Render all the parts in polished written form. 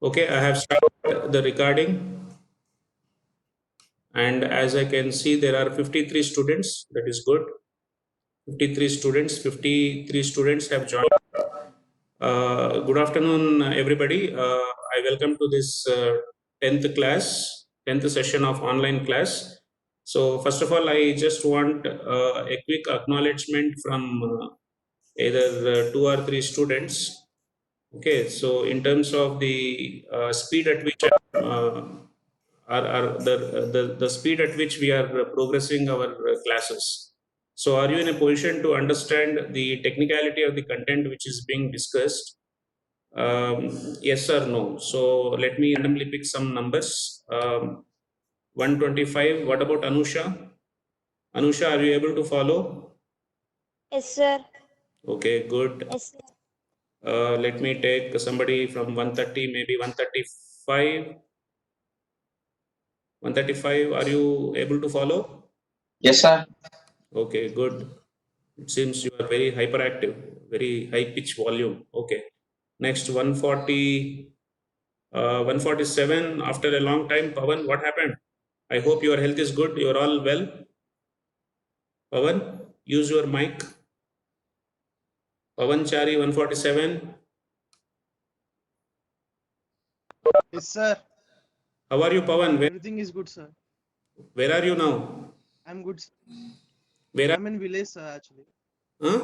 Okay, I have started the recording, and as I can see, there are 53 students. That is good. 53 students have joined. Good afternoon, everybody. I welcome to this 10th class, 10th session of online class. So, first of all, I just want a quick acknowledgement from either two or three students. Okay, so in terms of the speed at which are the speed at which we are progressing our classes. So, are you in a position to understand the technicality of the content which is being discussed? Yes or no? So, let me randomly pick some numbers. 125. What about Anusha? Anusha, are you able to follow? Yes, sir. Okay, good. Yes, sir. Let me take somebody from 130, maybe 135. 135, are you able to follow? Yes, sir. Okay, good. It seems you are very hyperactive, very high pitch volume. Okay. Next, 140, 147. After a long time, Pavan, what happened? I hope your health is good. You're all well. Pavan, use your mic. Pavan Chari, 147. Yes, sir. How are you, Pavan? Everything is good, sir. Where are you now? I'm good. Where are I'm in village, sir, actually. huh?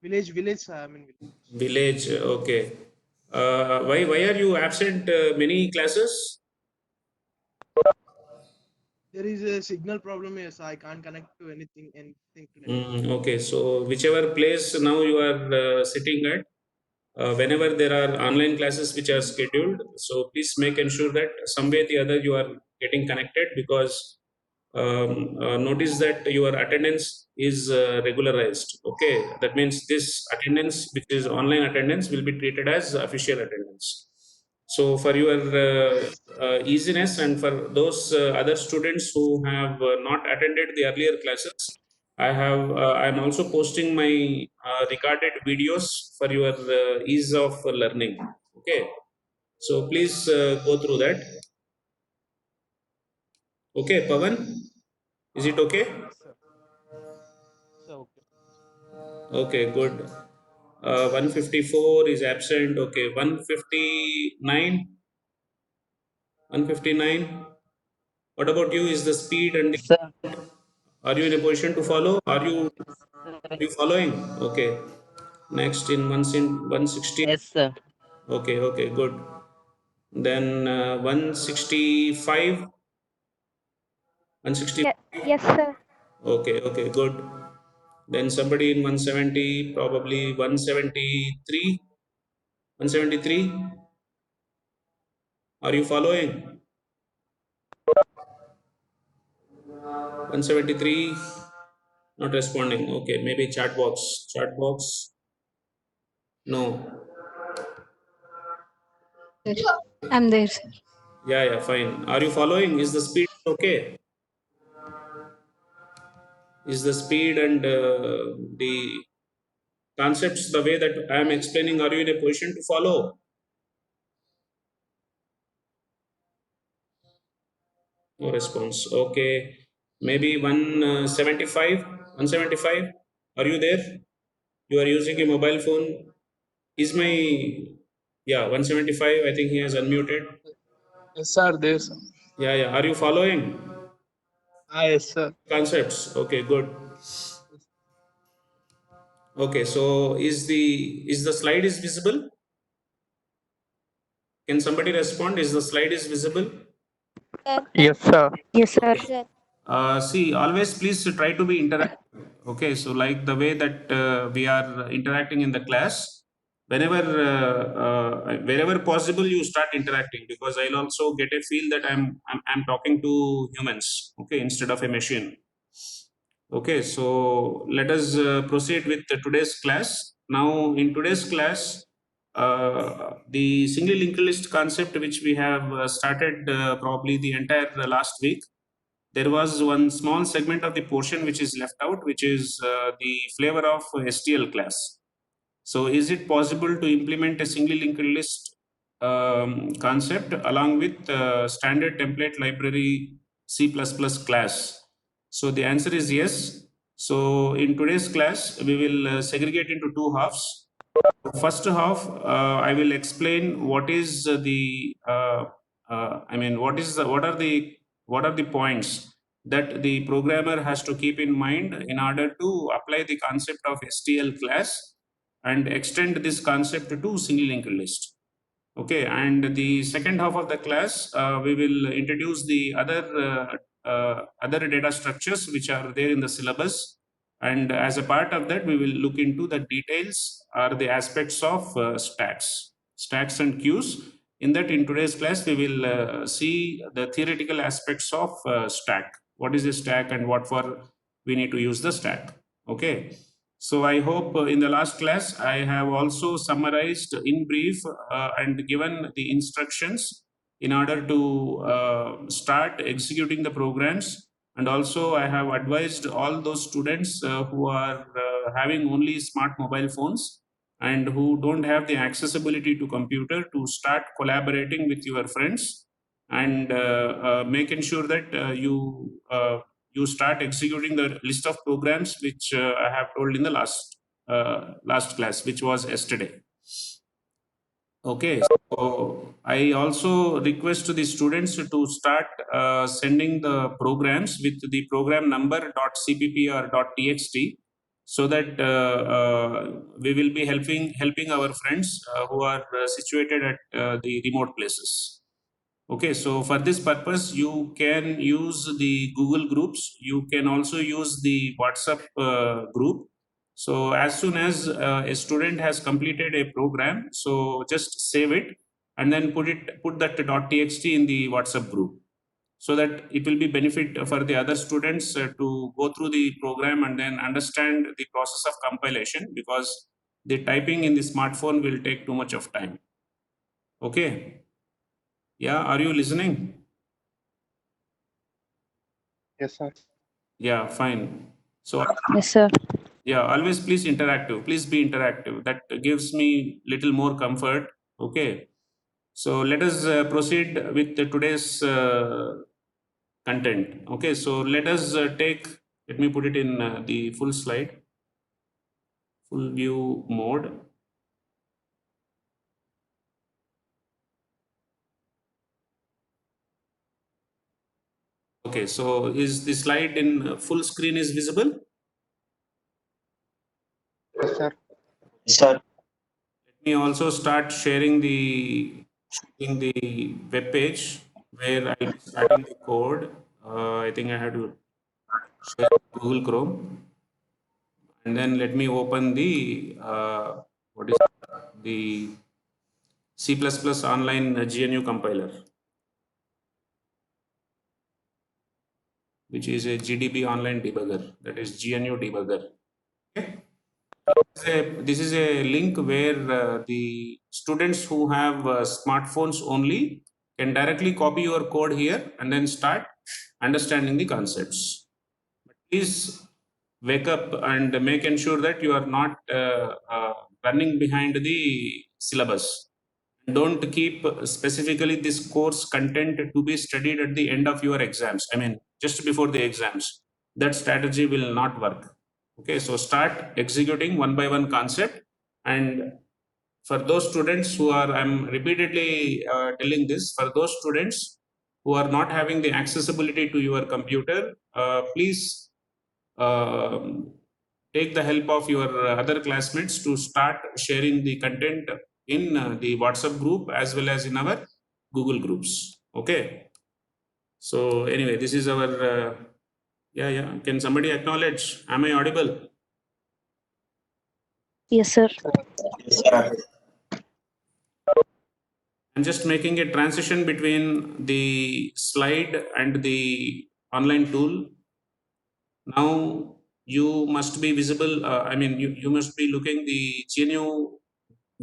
Village, sir. I'm in village. Village. Okay. Why are you absent many classes? There is a signal problem here, so I can't connect to anything to network. Okay, so whichever place now you are sitting at, whenever there are online classes which are scheduled, so please make ensure that some way or the other you are getting connected, because notice that your attendance is regularized. Okay, that means this attendance, which is online attendance, will be treated as official attendance. So for your easiness, and for those other students who have not attended the earlier classes, I'm also posting my recorded videos for your ease of learning. Okay, so please go through that. Okay, Pavan, is it okay? Yes, sir. So, okay. Okay, good. 154 is absent. Okay, 159. 159. What about you? Is the speed and the, Sir. are you in a position to follow? Are you following? Okay. Next in 160. Yes, sir. Okay, okay, good. Then 165. 160. Yes, sir. Okay, okay, good. Then somebody in 170, probably 173. 173. Are you following? 173. Not responding. Okay, maybe chat box. Chat box. No. I'm there, sir. Yeah, yeah, fine. Are you following? Is the speed okay? Is the speed and the concepts the way that I am explaining? Are you in a position to follow? No response. Okay. Maybe 175. 175. Are you there? You are using a mobile phone. Is my, yeah, 175. I think he has unmuted. Yes, sir. There, sir. Yeah, yeah. Are you following Yes, sir. concepts? Okay, good. Okay, so is the slide is visible? Can somebody respond? Is the slide is visible? Sir. Yes, sir. Yes, sir. Okay. Sir. See, always please try to be interactive. Okay, so like the way that we are interacting in the class, wherever possible, you start interacting, because I'll also get a feel that I'm talking to humans. Okay, instead of a machine. Okay, so let us proceed with today's class. Now, in today's class, the single linked list concept, which we have started probably the entire last week, there was one small segment of the portion which is left out, which is the flavor of STL class. So, is it possible to implement a single linked list concept along with standard template library C++ class? So the answer is yes. So in today's class, we will segregate into two halves. First half, I will explain what is what are the points that the programmer has to keep in mind in order to apply the concept of STL class and extend this concept to single linked list. Okay, and the second half of the class, we will introduce the other data structures which are there in the syllabus, and as a part of that, we will look into the details or the aspects of stacks and queues. In that, in today's class, we will see the theoretical aspects of stack. What is a stack and what for we need to use the stack. Okay. So I hope in the last class I have also summarized in brief and given the instructions in order to start executing the programs. And also I have advised all those students who are having only smart mobile phones and who don't have the accessibility to computer to start collaborating with your friends and making sure that you start executing the list of programs which I have told in the last class, which was yesterday. Okay, so I also request the students to start sending the programs with the program number .cpp or .txt, so that we will be helping our friends who are situated at the remote places. Okay, so for this purpose, you can use the Google Groups. You can also use the WhatsApp group. So as soon as a student has completed a program, so just save it and then put that .txt in the WhatsApp group, so that it will be benefit for the other students to go through the program and then understand the process of compilation, because the typing in the smartphone will take too much of time. Okay. Yeah, are you listening? Yes, sir. Yeah, fine. So Yes, sir. yeah, always please interactive. Please be interactive. That gives me little more comfort. Okay. So let us proceed with today's content. Okay. So let us let me put it in the full slide, full view mode. Okay. So is the slide in full screen is visible? Yes, sir. Let me also start sharing the web page where I'll be starting the code. I think I have to share Google Chrome, and then let me open the what is the C++ online GNU compiler, which is a GDB online debugger, that is GNU debugger. Okay. This is a link where the students who have smartphones only can directly copy your code here and then start understanding the concepts. But please wake up and make ensure that you are not running behind the syllabus. Don't keep specifically this course content to be studied at the end of your exams. I mean, just before the exams. That strategy will not work. Okay, so start executing one by one concept. And for those students who are, I'm repeatedly telling this, for those students who are not having the accessibility to your computer, please take the help of your other classmates to start sharing the content in the WhatsApp group as well as in our Google groups. Okay. So anyway, this is our, yeah. Can somebody acknowledge? Am I audible? Yes, sir. I'm just making a transition between the slide and the online tool. Now you must be visible. You must be looking the GNU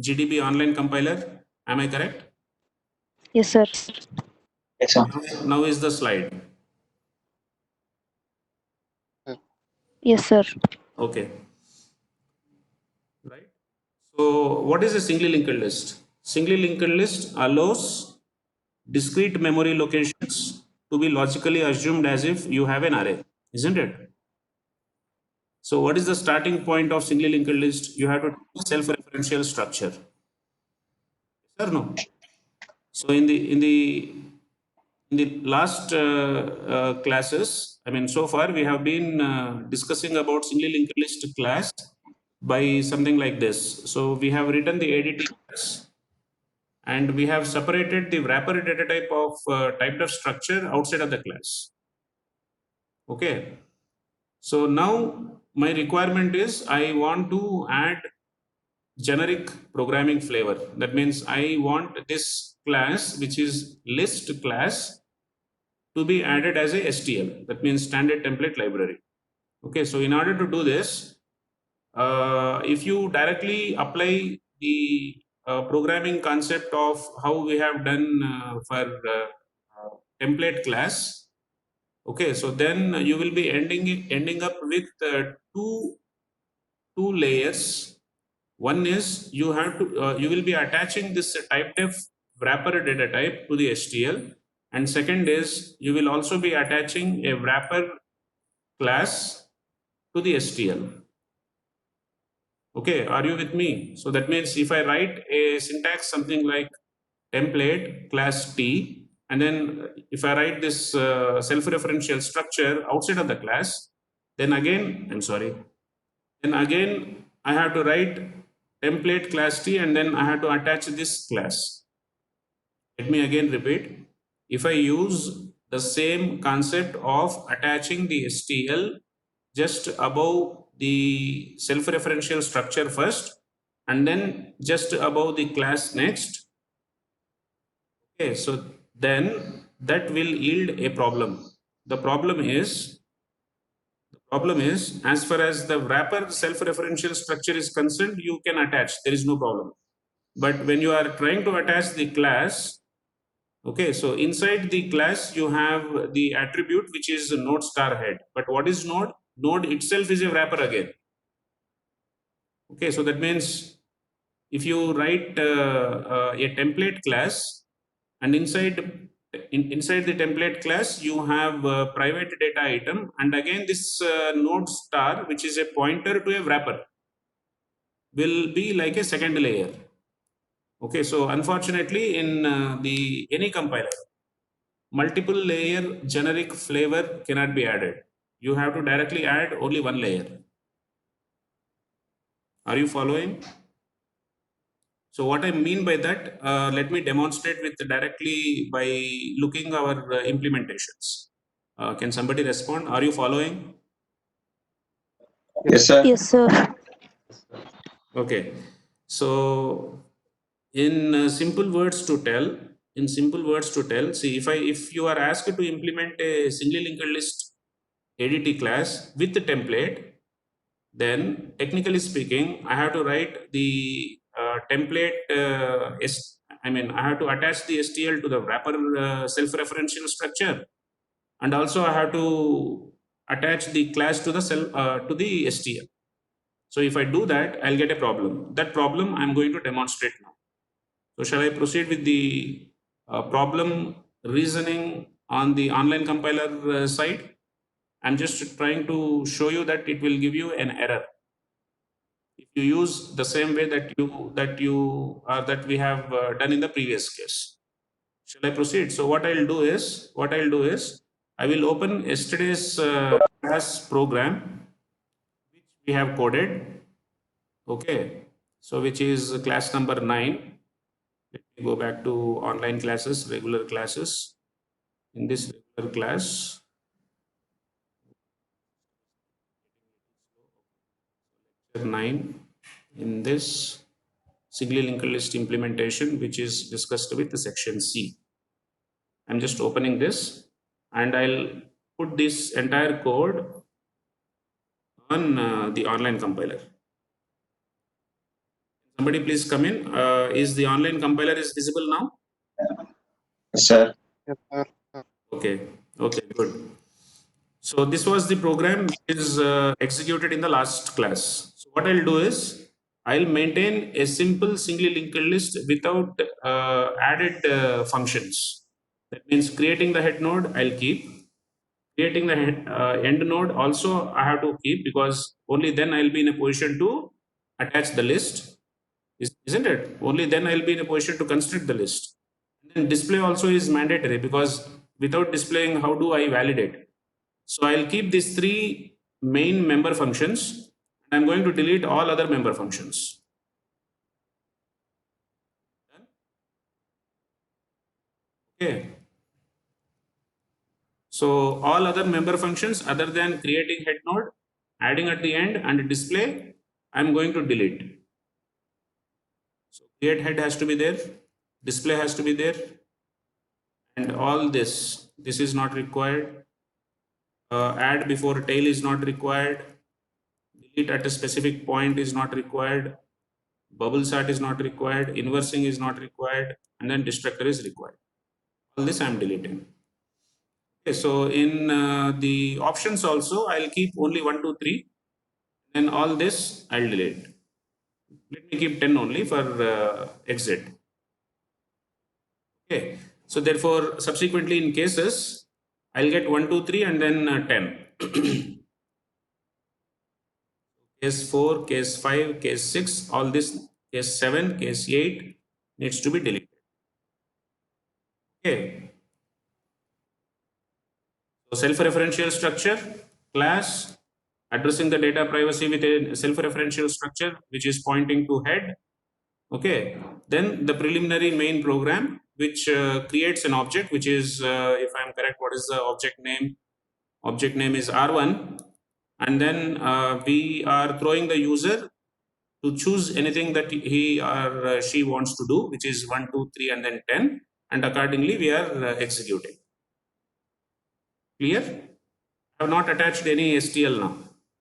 GDB online compiler. Am I correct? Yes, sir. Now is the slide. Yes, sir. Okay. Right. So what is a singly linked list? Singly linked list allows discrete memory locations to be logically assumed as if you have an array, isn't it? So what is the starting point of singly linked list? You have to take self-referential structure. Yes or no? So in the last classes, I mean, so far we have been discussing about singly linked list class by something like this. So we have written the ADT class, and we have separated the wrapper data type of typed of structure outside of the class. Okay. So now my requirement is I want to add generic programming flavor. That means I want this class, which is list class, to be added as a STL. That means standard template library. Okay. So in order to do this, if you directly apply the programming concept of how we have done for template class, okay, so then you will be ending up with two layers. One is you have to you will be attaching this type def wrapper data type to the STL, and second is you will also be attaching a wrapper class to the STL. Okay, are you with me? So that means if I write a syntax something like template class T, and then if I write this self-referential structure outside of the class, then again, then again I have to write template class T, and then I have to attach this class. Let me again repeat. If I use the same concept of attaching the STL just above the self-referential structure first, and then just above the class next, okay, so then that will yield a problem. The problem is as far as the wrapper self-referential structure is concerned, you can attach, there is no problem. But when you are trying to attach the class, okay, so inside the class you have the attribute which is node star head. But what is node? Node itself is a wrapper again. Okay, so that means if you write a template class, and inside the template class you have a private data item, and again this node star, which is a pointer to a wrapper, will be like a second layer. Okay, so unfortunately in the any compiler, multiple layer generic flavor cannot be added. You have to directly add only one layer. Are you following? So what I mean by that, let me demonstrate with directly by looking our implementations. Can somebody respond? Are you following? Yes, sir. Yes, sir. Okay. So in simple words to tell, see, if you are asked to implement a singly linked list ADT class with the template, then technically speaking, I have to write the template. I have to attach the STL to the wrapper self-referential structure, and also I have to attach the class to the STL. So if I do that, I'll get a problem. That problem I'm going to demonstrate now. So shall I proceed with the problem reasoning on the online compiler side? I'm just trying to show you that it will give you an error if you use the same way that we have done in the previous case. Shall I proceed? So what I'll do is I will open yesterday's class program which we have coded. Okay, so which is class number 9. Let me go back to online classes, regular classes. In this regular class, lecture 9, in this singly linked list implementation, which is discussed with the section C. I'm just opening this, and I'll put this entire code on the online compiler. Somebody please come in. Is the online compiler is visible now? Yes, sir. Yes, sir. Okay, good. So this was the program which is executed in the last class. So what I'll do is I'll maintain a simple singly linked list without added functions. That means creating the head node, I'll keep. Creating the end node also I have to keep, because only then I'll be in a position to attach the list, isn't it? Only then I'll be in a position to construct the list. And then display also is mandatory, because without displaying, how do I validate? So I'll keep these three main member functions, and I'm going to delete all other member functions. Okay. So all other member functions other than creating head node, adding at the end, and display, I'm going to delete. So create head has to be there, display has to be there, and all this is not required. Add before tail is not required. Delete at a specific point is not required. Bubble sort is not required. Inversing is not required, and then destructor is required. All this I'm deleting. Okay, so in the options also, I'll keep only 1, 2, 3, and all this I'll delete. Let me keep 10 only for exit. Okay, so therefore, subsequently in cases, I'll get 1, 2, 3, and then 10. Case 4, case 5, case 6, all this, case 7, case 8 needs to be deleted. Okay. So self-referential structure, class, addressing the data privacy with a self-referential structure which is pointing to head. Okay, then the preliminary main program which creates an object, which is, if I'm correct, what is the object name? Object name is R1, and then we are throwing the user to choose anything that he or she wants to do, which is 1, 2, 3, and then 10, and accordingly we are executing. Clear? I have not attached any STL now.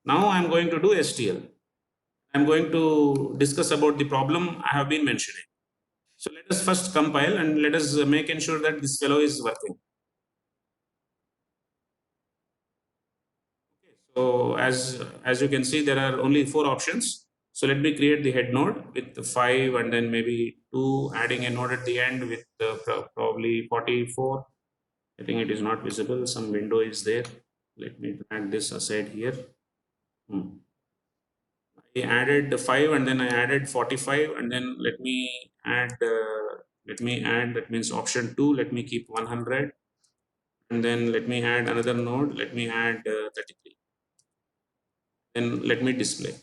Now I'm going to do STL. I'm going to discuss about the problem I have been mentioning. So let us first compile and let us make ensure that this fellow is working. Okay, so as you can see, there are only 4 options. So let me create the head node with the 5 and then maybe 2, adding a node at the end with probably 44. I think it is not visible. Some window is there. Let me drag this aside here. I added the 5 and then I added 45, and then let me add that means option 2, let me keep 100, and then let me add another node, let me add 33, then let me display.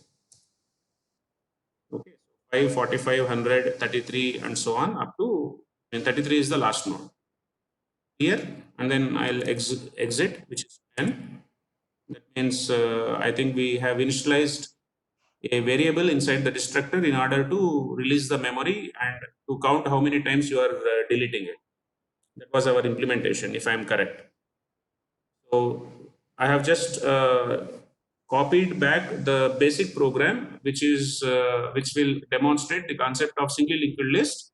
Okay, so 5, 45, 100, 33, and so on up to, and 33 is the last node here, and then I'll exit, which is 10. That means I think we have initialized a variable inside the destructor in order to release the memory and to count how many times you are deleting it. That was our implementation, if I am correct. So I have just copied back the basic program, which will demonstrate the concept of single linked list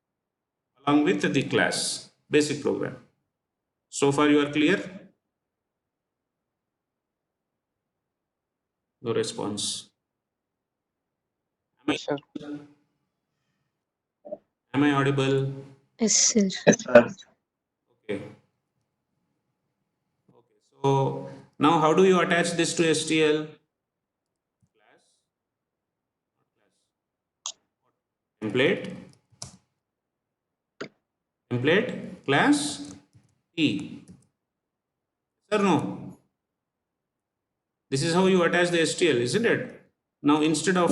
along with the class basic program. So far you are clear? No response. Am I audible? Yes, sir. Yes, sir. Okay. So now how do you attach this to STL? Template, class, T. Sir, no. This is how you attach the STL, isn't it? Now instead of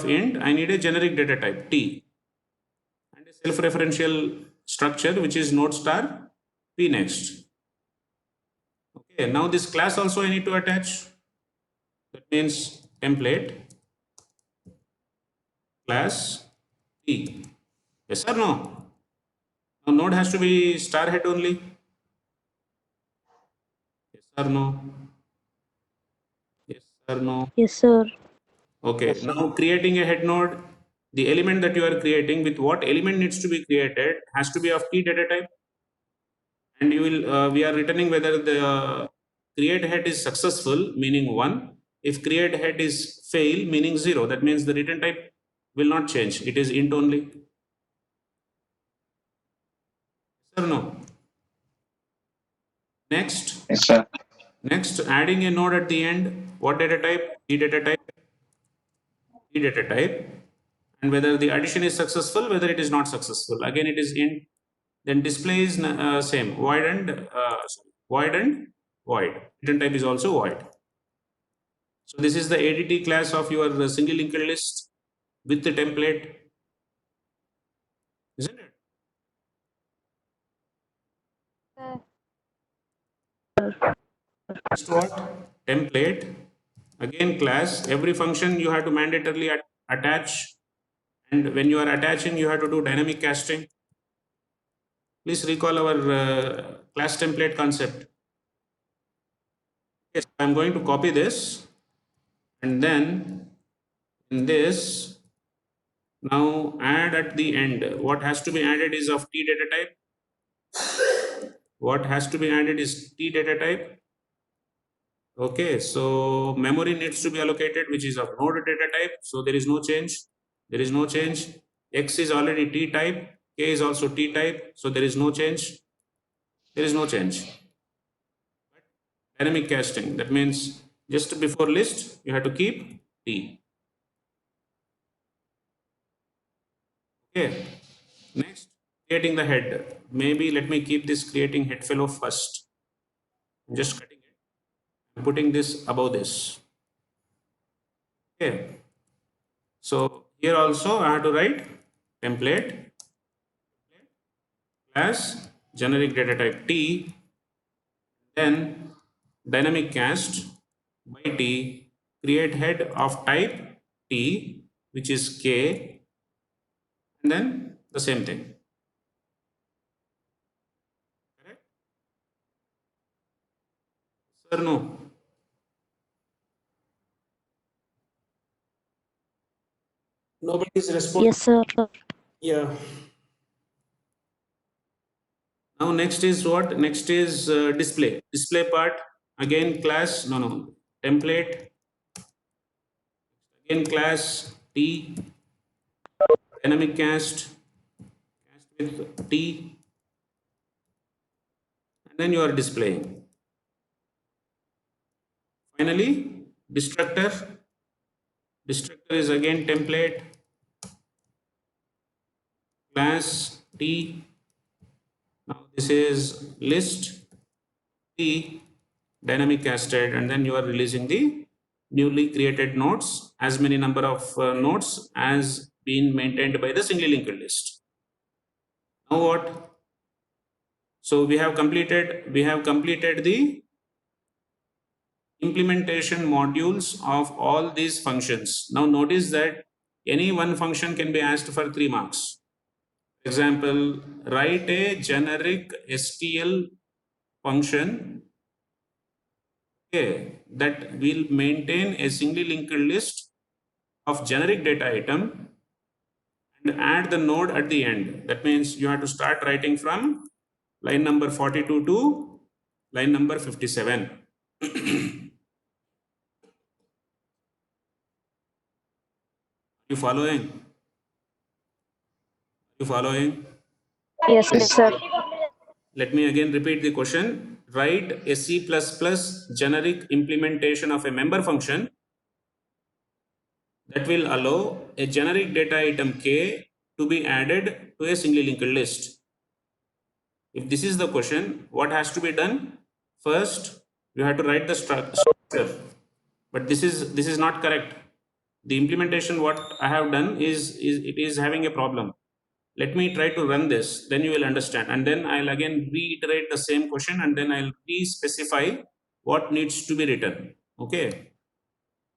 int, I need a generic data type T and a self-referential structure which is node star P next. Okay, now this class also I need to attach. That means template class T. Yes or no? Now node has to be star head only. Yes or no? Yes or no? Yes, sir. Okay, yes, now creating a head node, the element that you are creating, with what element needs to be created has to be of key data type, and you will we are returning whether the create head is successful, meaning 1. If create head is fail, meaning 0, that means the return type will not change. It is int only. Yes or no? Next, Yes, sir. next, adding a node at the end. What data type? D data type. D data type. And whether the addition is successful, whether it is not successful. Again, it is int. Then display is same. Void and void. Return type is also void. So this is the ADT class of your single linked list with the template, isn't it? Next what? Template. Again class. Every function you have to mandatorily attach, and when you are attaching, you have to do dynamic casting. Please recall our class template concept. Yes, I'm going to copy this, and then in this, now add at the end. What has to be added is of T data type. What has to be added is T data type. Okay, so memory needs to be allocated, which is of node data type. So there is no change. There is no change. X is already T type. K is also T type. So there is no change. There is no change. Dynamic casting. That means just before list, you have to keep T. Okay. Next, creating the head. Maybe let me keep this creating head fellow first. I'm just cutting it. I'm putting this above this. Okay. So here also I have to write template class generic data type T, then dynamic cast by T, create head of type T, which is K, and then the same thing. Correct? Sir, no. Nobody is responding. Yes, sir. Yeah. Now next is what? Next is display. Display part. Again class. No. Template. Again class T. Dynamic cast with T. And then you are displaying. Finally, destructor. Destructor is again template class T. Now this is list T dynamic casted, and then you are releasing the newly created nodes, as many number of nodes as been maintained by the single linked list. Now what? So we have completed the implementation modules of all these functions. Now notice that any one function can be asked for 3 marks. Example, write a generic STL function, okay, that will maintain a single linked list of generic data item and add the node at the end. That means you have to start writing from line number 42 to line number 57. You following? You following? Yes, sir. Let me again repeat the question. Write a C++ generic implementation of a member function that will allow a generic data item K to be added to a single linked list. If this is the question, what has to be done? First, you have to write the structure. But this is not correct. The implementation what I have done is it is having a problem. Let me try to run this, then you will understand, and then I'll again reiterate the same question, and then I'll re-specify what needs to be written. Okay,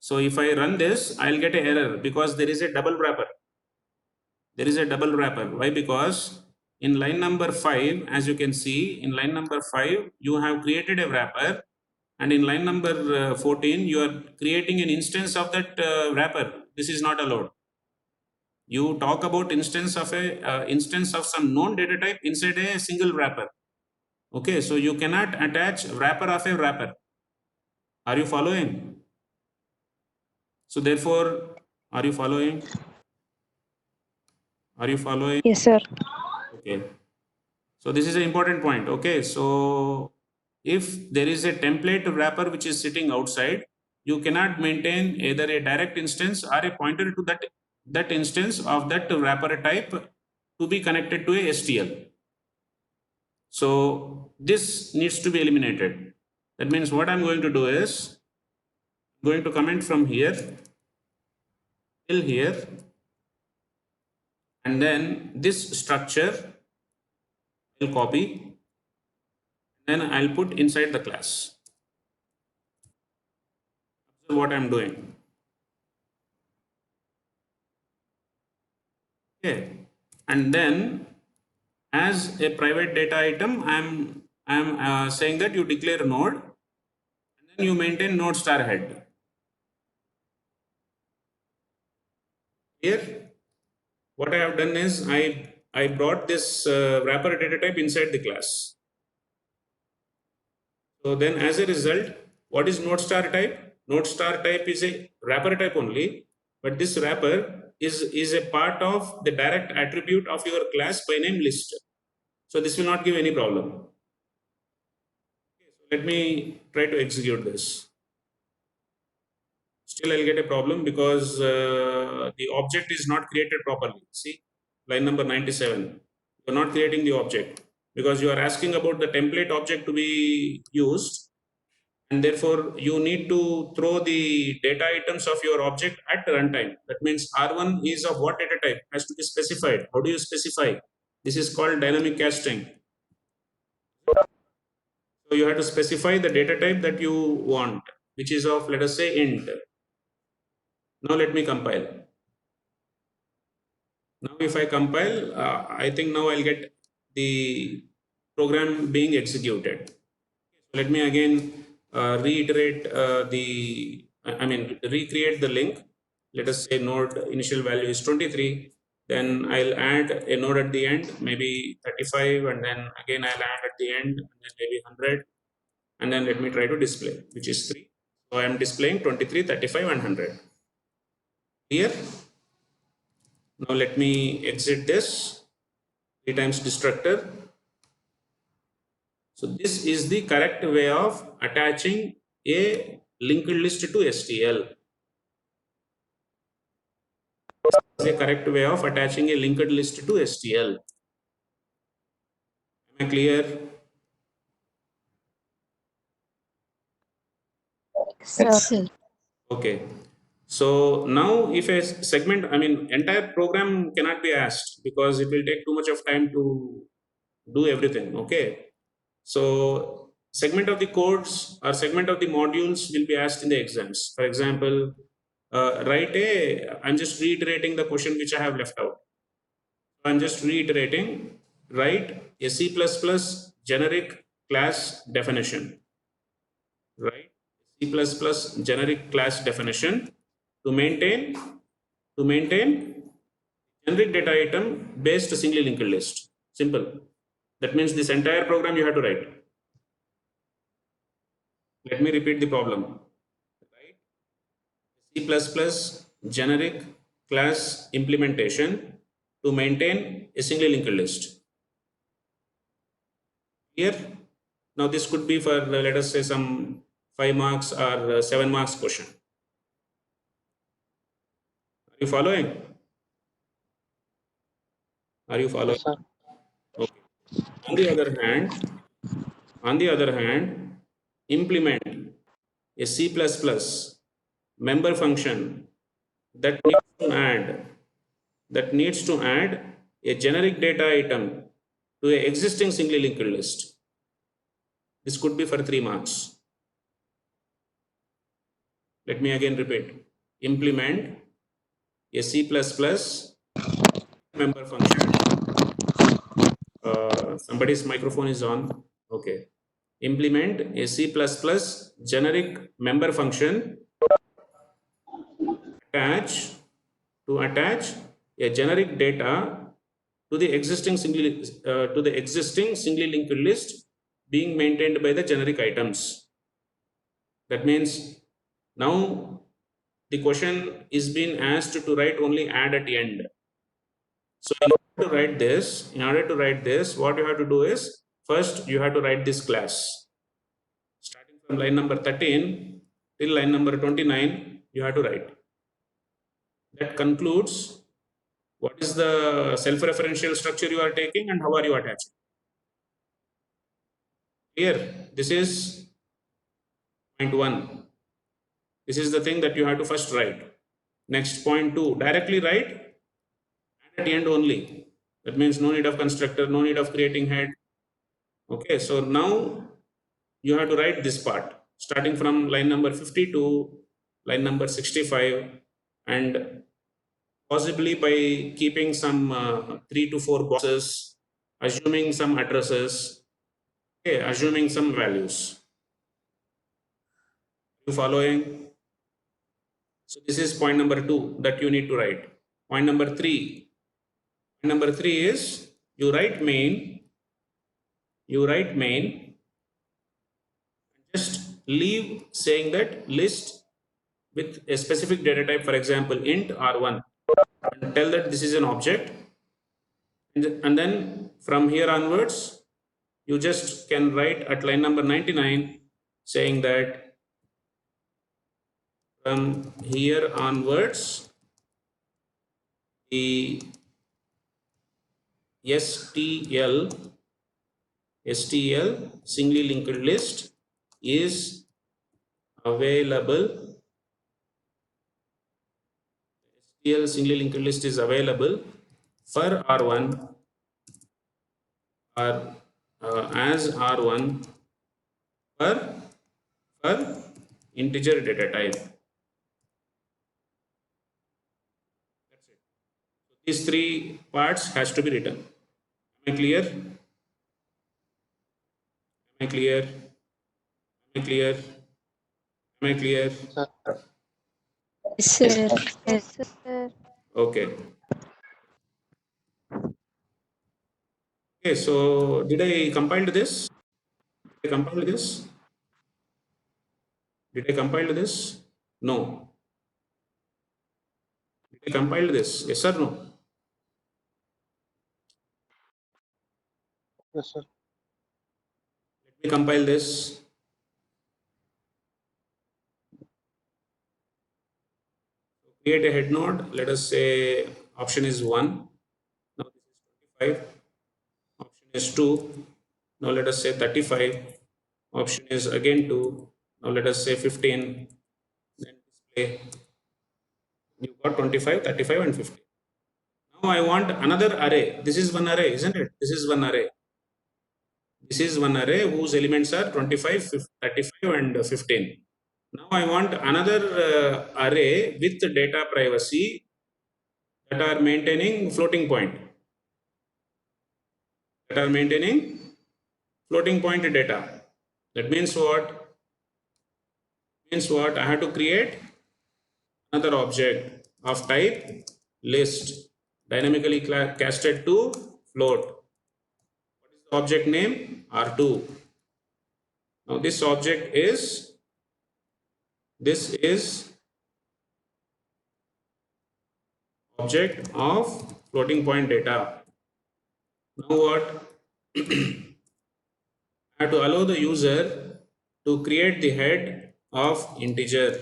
so if I run this, I'll get an error because there is a double wrapper. Why? Because in line number 5, as you can see, in line number 5 you have created a wrapper, and in line number 14 you are creating an instance of that wrapper. This is not allowed. You talk about instance of some known data type inside a single wrapper. Okay, so you cannot attach wrapper of a wrapper. Are you following? So therefore, are you following? Are you following? Yes, sir. Okay. So this is an important point. Okay. So if there is a template wrapper which is sitting outside, you cannot maintain either a direct instance or a pointer to that instance of that wrapper type to be connected to a STL. So this needs to be eliminated. That means what I'm going to do is going to comment from here till here, and then this structure I'll copy, then I'll put inside the class. Observe what I'm doing. Okay, and then as a private data item, I'm saying that you declare a node, and then you maintain node star head. Here, what I have done is I brought this wrapper data type inside the class. So then, as a result, what is node star type? Node star type is a wrapper type only, but this wrapper is a part of the direct attribute of your class by name list. So this will not give any problem. Okay, so let me try to execute this. Still, I'll get a problem because the object is not created properly. See, line number 97. You're not creating the object because you are asking about the template object to be used, and therefore you need to throw the data items of your object at runtime. That means R1 is of what data type has to be specified. How do you specify? This is called dynamic casting. So you have to specify the data type that you want, which is of, let us say, int. Now let me compile. Now if I compile, I think now I'll get the program being executed. Let me again reiterate recreate the link. Let us say node initial value is 23. Then I'll add a node at the end, maybe 35, and then again I'll add at the end, and then maybe 100. And then let me try to display, which is 3. So I am displaying 23, 35, and 100. Here. Now let me exit this 3 times destructor. So this is the correct way of attaching a linked list to STL. This is a correct way of attaching a linked list to STL. Am I clear? Sir. Okay. So now if a segment, entire program cannot be asked because it will take too much of time to do everything. Okay. So segment of the codes or segment of the modules will be asked in the exams. For example, I'm just reiterating the question which I have left out. I'm just reiterating, write a C++ generic class definition. Right? C++ generic class definition to maintain generic data item based singly linked list. Simple. That means this entire program you have to write. Let me repeat the problem. Right? C++ generic class implementation to maintain a singly linked list. Here, now this could be for let us say some 5 marks or 7 marks question. Are you following? Are you following? Yes, sir. Okay. On the other hand, implement a C++ member function that needs to add a generic data item to an existing singly linked list. This could be for 3 marks. Let me again repeat. Implement a C++ member function. Somebody's microphone is on. Okay. Implement a C++ generic member function to attach a generic data to the existing singly linked list being maintained by the generic items. That means now the question is being asked to write only add at the end. So in order to write this, what you have to do is first you have to write this class. Starting from line number 13 till line number 29, you have to write. That concludes what is the self-referential structure you are taking and how are you attaching. Here, this is point 1. This is the thing that you have to first write. Next, point 2, directly write and at the end only. That means no need of constructor, no need of creating head. Okay, so now you have to write this part starting from line number 50 to line number 65, and possibly by keeping some 3 to 4 boxes, assuming some addresses, okay, assuming some values. You following? So this is point number 2 that you need to write. Point number 3. Point number 3 is you write main. Just leave saying that list with a specific data type, for example, int R1, and tell that this is an object. And then from here onwards, you just can write at line number 99 saying that from here onwards, the STL singly linked list is available. STL singly linked list is available for R1 or as R1 for integer data type. That's it. So these 3 parts has to be written. Am I clear? Am I clear? Am I clear? Am I clear? Yes, sir. Yes, sir. Okay. Okay, so did I compile this? Did I compile this? Did I compile this? No. Did I compile this? Yes or no? Yes, sir. Let me compile this. Create a head node. Let us say option is 1. Now this is 25. Option is 2. Now let us say 35. Option is again 2. Now let us say 15. Then display. You got 25, 35 and 50. Now I want another array. This is one array, isn't it? This is one array. This is one array whose elements are 25, 35 and 15. Now I want another array with data privacy that are maintaining floating point. That are maintaining floating point data. That means what? Means what? I have to create another object of type list, dynamically casted to float. What is the object name? R2. Now this object is object of floating point data. Now what? I have to allow the user to create the head of integer.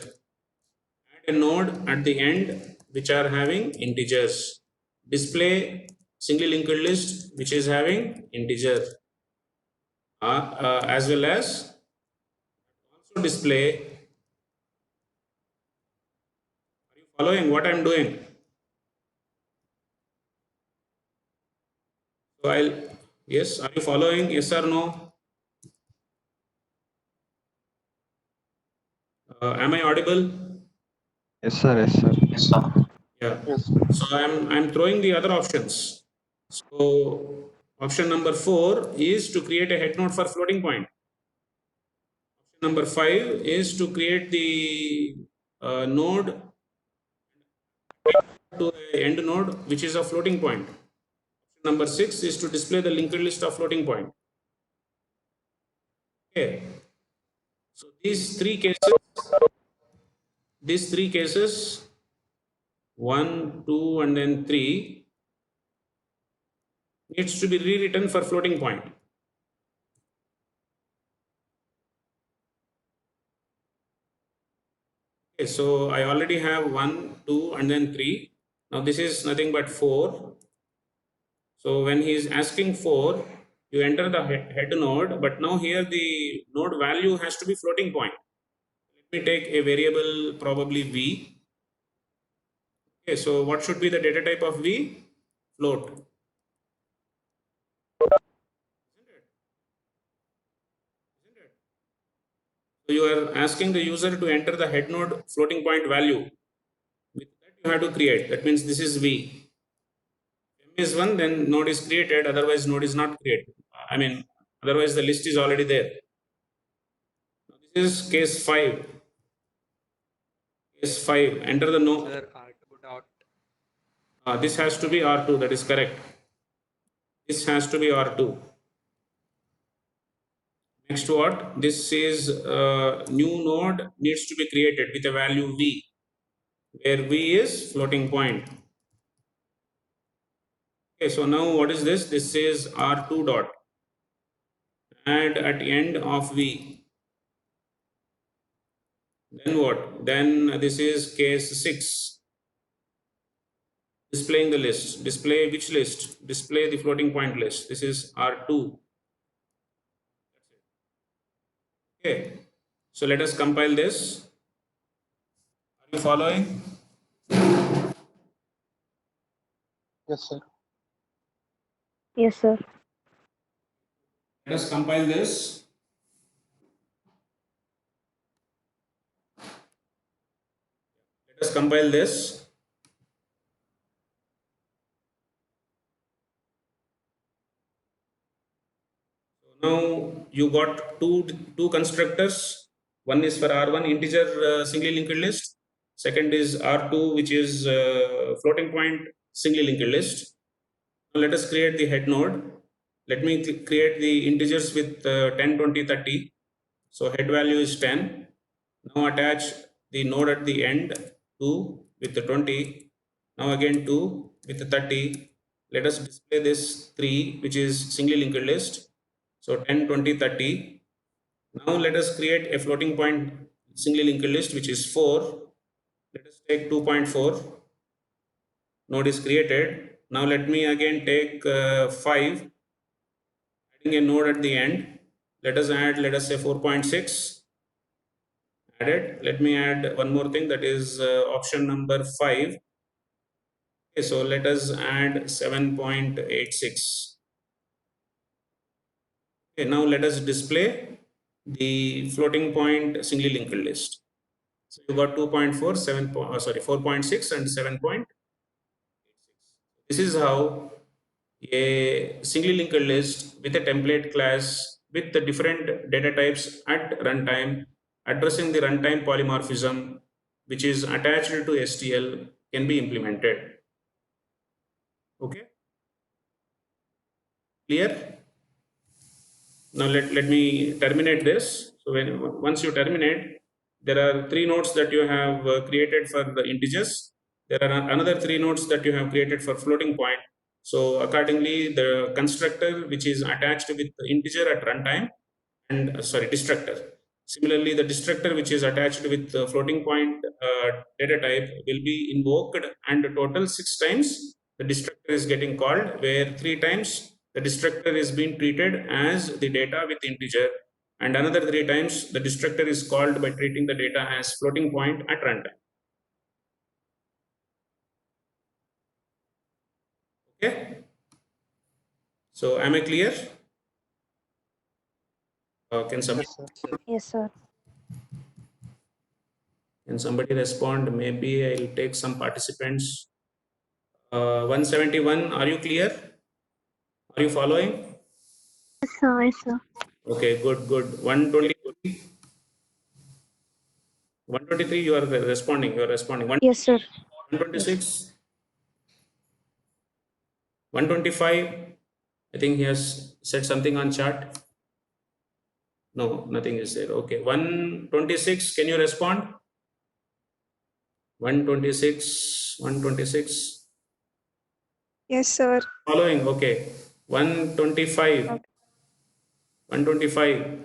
Add a node at the end which are having integers. Display singly linked list which is having integer. As well as also display. Are you following what I am doing? So yes, are you following? Yes or no? Am I audible? Yes, sir. Yes, sir. Yes, sir. Yeah. Yes. So I'm throwing the other options. So option number 4 is to create a head node for floating point. Option number 5 is to create the node to a end node which is a floating point. Option number 6 is to display the linked list of floating point. Okay. So these 3 cases these three cases, 1, 2, and then 3, needs to be rewritten for floating point. Okay, so I already have 1, 2, and then 3. Now this is nothing but 4. So when he is asking 4, you enter the head node, but now here the node value has to be floating point. Let me take a variable, probably v. Okay, so what should be the data type of v? Float. So you are asking the user to enter the head node floating point value. With that you have to create. That means this is v. M is 1, then node is created, otherwise node is not created. I mean, otherwise the list is already there. Now this is case 5. Case 5, enter the node. Sir, R2 dot. This has to be R2, that is correct. This has to be R2. Next what? This is new node needs to be created with a value v, where v is floating point. Okay, so now what is this? This is R2 dot. Add at end of v. Then what? Then this is case 6. Displaying the list. Display which list? Display the floating point list. This is R2. Okay. So let us compile this. Are you following? Yes, sir. Yes, sir. Let us compile this. Let us compile this. So now you got two constructors. One is for R1 integer singly linked list. Second is R2, which is floating point singly linked list. Now let us create the head node. Let me create the integers with 10, 20, 30. So head value is 10. Now attach the node at the end, 2 with the 20. Now again 2 with the 30. Let us display this 3, which is singly linked list. So 10, 20, 30. Now let us create a floating point singly linked list, which is 4. Let us take 2.4. Node is created. Now let me again take 5, adding a node at the end. Let us add, let us say 4.6. Added. Let me add one more thing, that is option number 5. Okay, so let us add 7.86. Okay, now let us display the floating point singly linked list. So you got 2.4, 4.6 and 7.86. This is how a singly linked list with a template class with the different data types at runtime, addressing the runtime polymorphism, which is attached to STL, can be implemented. Okay, clear? Now let me terminate this. So once you terminate, there are 3 nodes that you have created for the integers. There are another 3 nodes that you have created for floating point. So accordingly, the constructor which is attached with the integer at runtime, and destructor. Similarly, the destructor which is attached with the floating point data type will be invoked, and total 6 times the destructor is getting called, where 3 times the destructor is being treated as the data with integer, and another 3 times the destructor is called by treating the data as floating point at runtime. Okay, so am I clear? Can somebody Yes, sir. respond? Maybe I'll take some participants. 171, are you clear? Are you following? Yes, sir. Yes, sir. Okay, good. 123, 123, you are responding. Yes, sir. 126, 125. I think he has said something on chat. No, nothing is there. Okay, 126, can you respond? 126, 126. Yes, sir. Following, okay. 125, Okay. 125,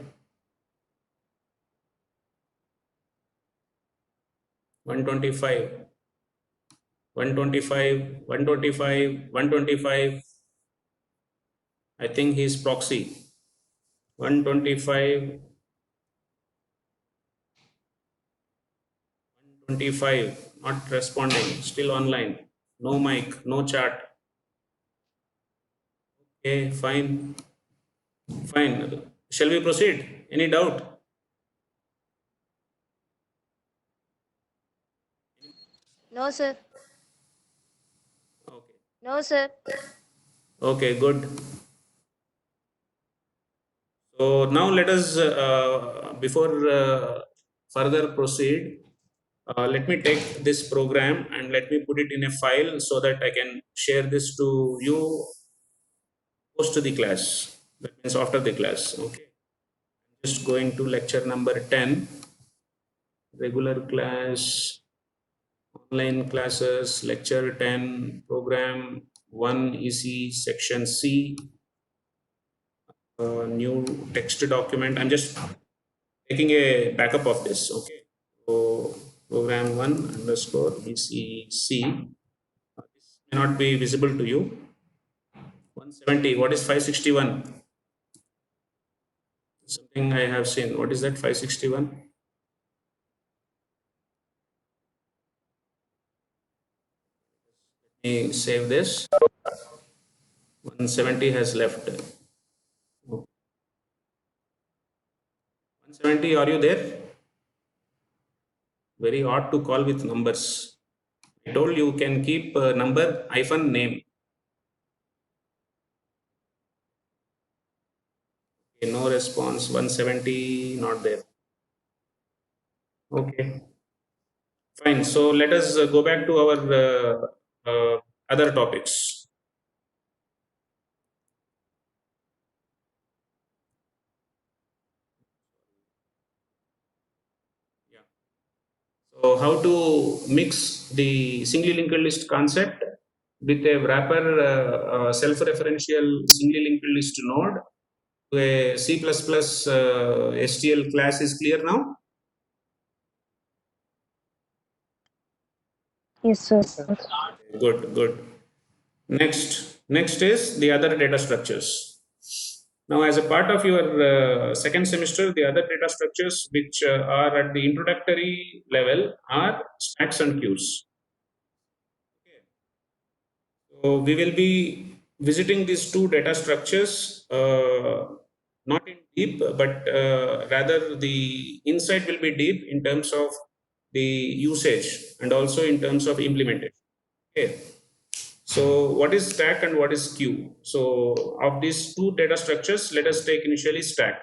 125, 125, 125, 125. I think he's proxy. 125, 125, not responding, still online. No mic, no chat. Okay, fine. Fine. Shall we proceed? Any doubt? No, sir. Okay. No, sir. Okay, good. So now let us, before further proceed, let me take this program and let me put it in a file so that I can share this to you post the class. That means after the class. Okay. Just going to lecture number 10, regular class, online classes, lecture 10, program 1 EC, section C, new text document. I'm just taking a backup of this. Okay. So program 1 underscore ECC. This may not be visible to you. 170. What is 561? Something I have seen. What is that 561? Let me save this. 170 has left. 170, are you there? Very odd to call with numbers. I told you can keep number hyphen name. Okay, no response. 170 not there. Okay, fine. So let us go back to our other topics. Yeah. So how to mix the singly linked list concept with a wrapper self-referential singly linked list node to a C++ STL class is clear now? Yes, sir. Good, good. Next is the other data structures. Now, as a part of your second semester, the other data structures which are at the introductory level are stacks and queues. So we will be visiting these two data structures, not in deep, but rather the insight will be deep in terms of the usage and also in terms of implementation. Okay. So what is stack and what is queue? So of these two data structures, let us take initially stack.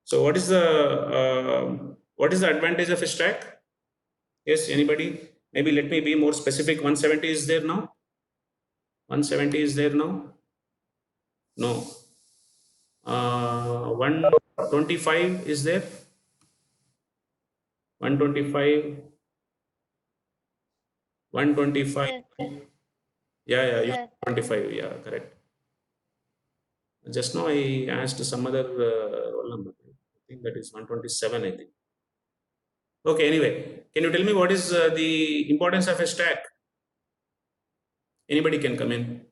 So what is the advantage of a stack? Yes, anybody? Maybe let me be more specific. 170 is there now? 170 is there now? No. 125 is there? 125. 125. Sir. Yeah, you Sir. 25. Yeah, correct. Just now I asked some other roll number. I think that is 127, I think. Okay, anyway, can you tell me what is the importance of a stack? Anybody can come in.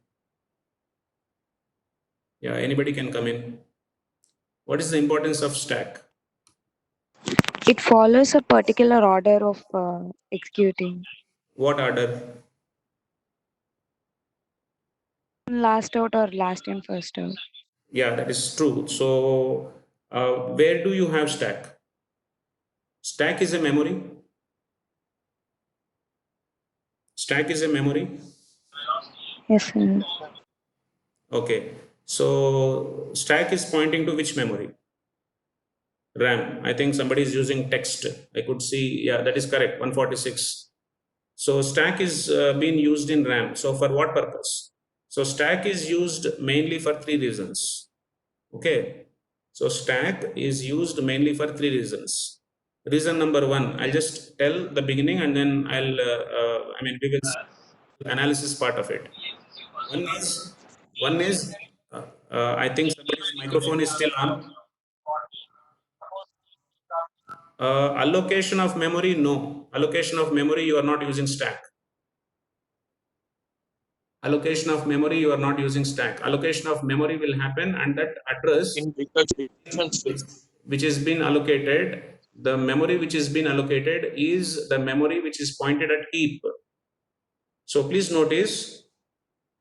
Yeah, anybody can come in. What is the importance of stack? It follows a particular order of executing. What order? Last out or last in, first out. Yeah, that is true. So, where do you have stack? Stack is a memory. Stack is a memory. Yes, sir. Okay. So, stack is pointing to which memory? RAM. I think somebody is using text. I could see. Yeah, that is correct. 146. So, stack is being used in RAM. So, for what purpose? So, stack is used mainly for three reasons. Okay. So, stack is used mainly for three reasons. Reason number one, I'll just tell the beginning and then we will see the analysis part of it. One is, I think somebody's microphone is still on. Allocation of memory, no. Allocation of memory, you are not using stack. Allocation of memory, you are not using stack. Allocation of memory will happen, and that address which has been allocated, the memory which has been allocated is the memory which is pointed at heap. So please notice,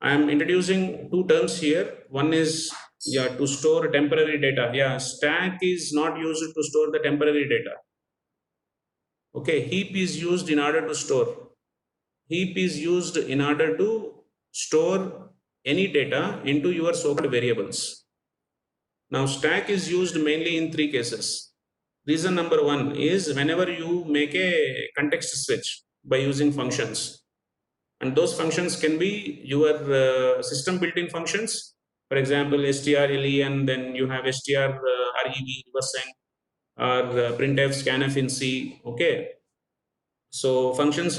I am introducing two terms here. One is to store temporary data. Stack is not used to store the temporary data. Okay, heap is used in order to store. Heap is used in order to store any data into your so-called variables. Now, stack is used mainly in three cases. Reason number one is whenever you make a context switch by using functions, and those functions can be your system built-in functions. For example, strlen, then you have str rev reversing, or printf scanf in C. Okay, so functions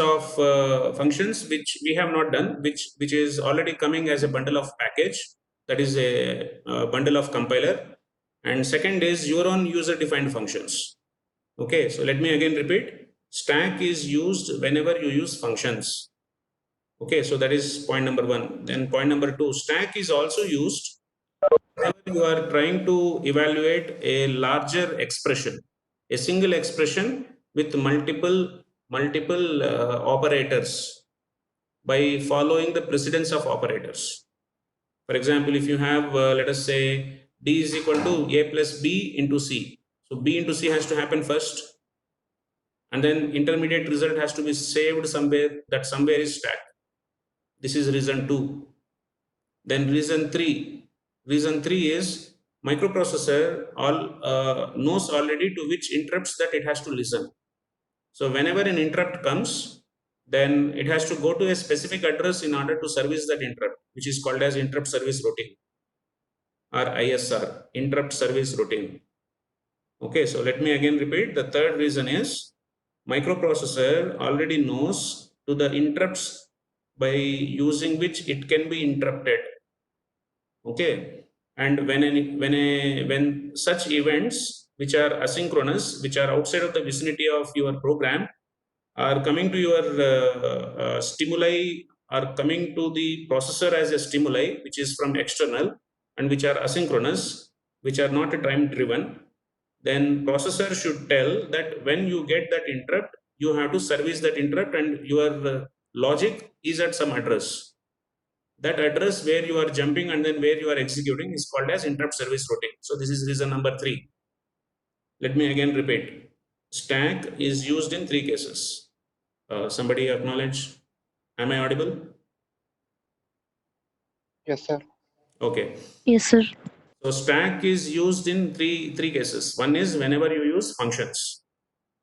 which we have not done, which is already coming as a bundle of package, that is a bundle of compiler. And second is your own user-defined functions. Okay, so let me again repeat. Stack is used whenever you use functions. Okay, so that is point number one. Then point number two, stack is also used whenever you are trying to evaluate a larger expression, a single expression with multiple operators by following the precedence of operators. For example, if you have, let us say, D is equal to A plus B into C. So B into C has to happen first, and then intermediate result has to be saved somewhere, that somewhere is stack. This is reason 2. Then reason 3. Reason 3 is microprocessor knows already to which interrupts that it has to listen. So whenever an interrupt comes, then it has to go to a specific address in order to service that interrupt, which is called as interrupt service routine, or ISR, interrupt service routine. Okay, so let me again repeat. The third reason is microprocessor already knows to the interrupts by using which it can be interrupted. Okay, and when such events which are asynchronous, which are outside of the vicinity of your program, are coming to your stimuli, are coming to the processor as a stimuli, which is from external and which are asynchronous, which are not time driven, then processor should tell that when you get that interrupt, you have to service that interrupt, and your logic is at some address. That address where you are jumping and then where you are executing is called as interrupt service routine. So this is reason number 3. Let me again repeat. Stack is used in 3 cases. Somebody acknowledge. Am I audible? Yes, sir. Okay. Yes, sir. So stack is used in three cases. One is whenever you use functions.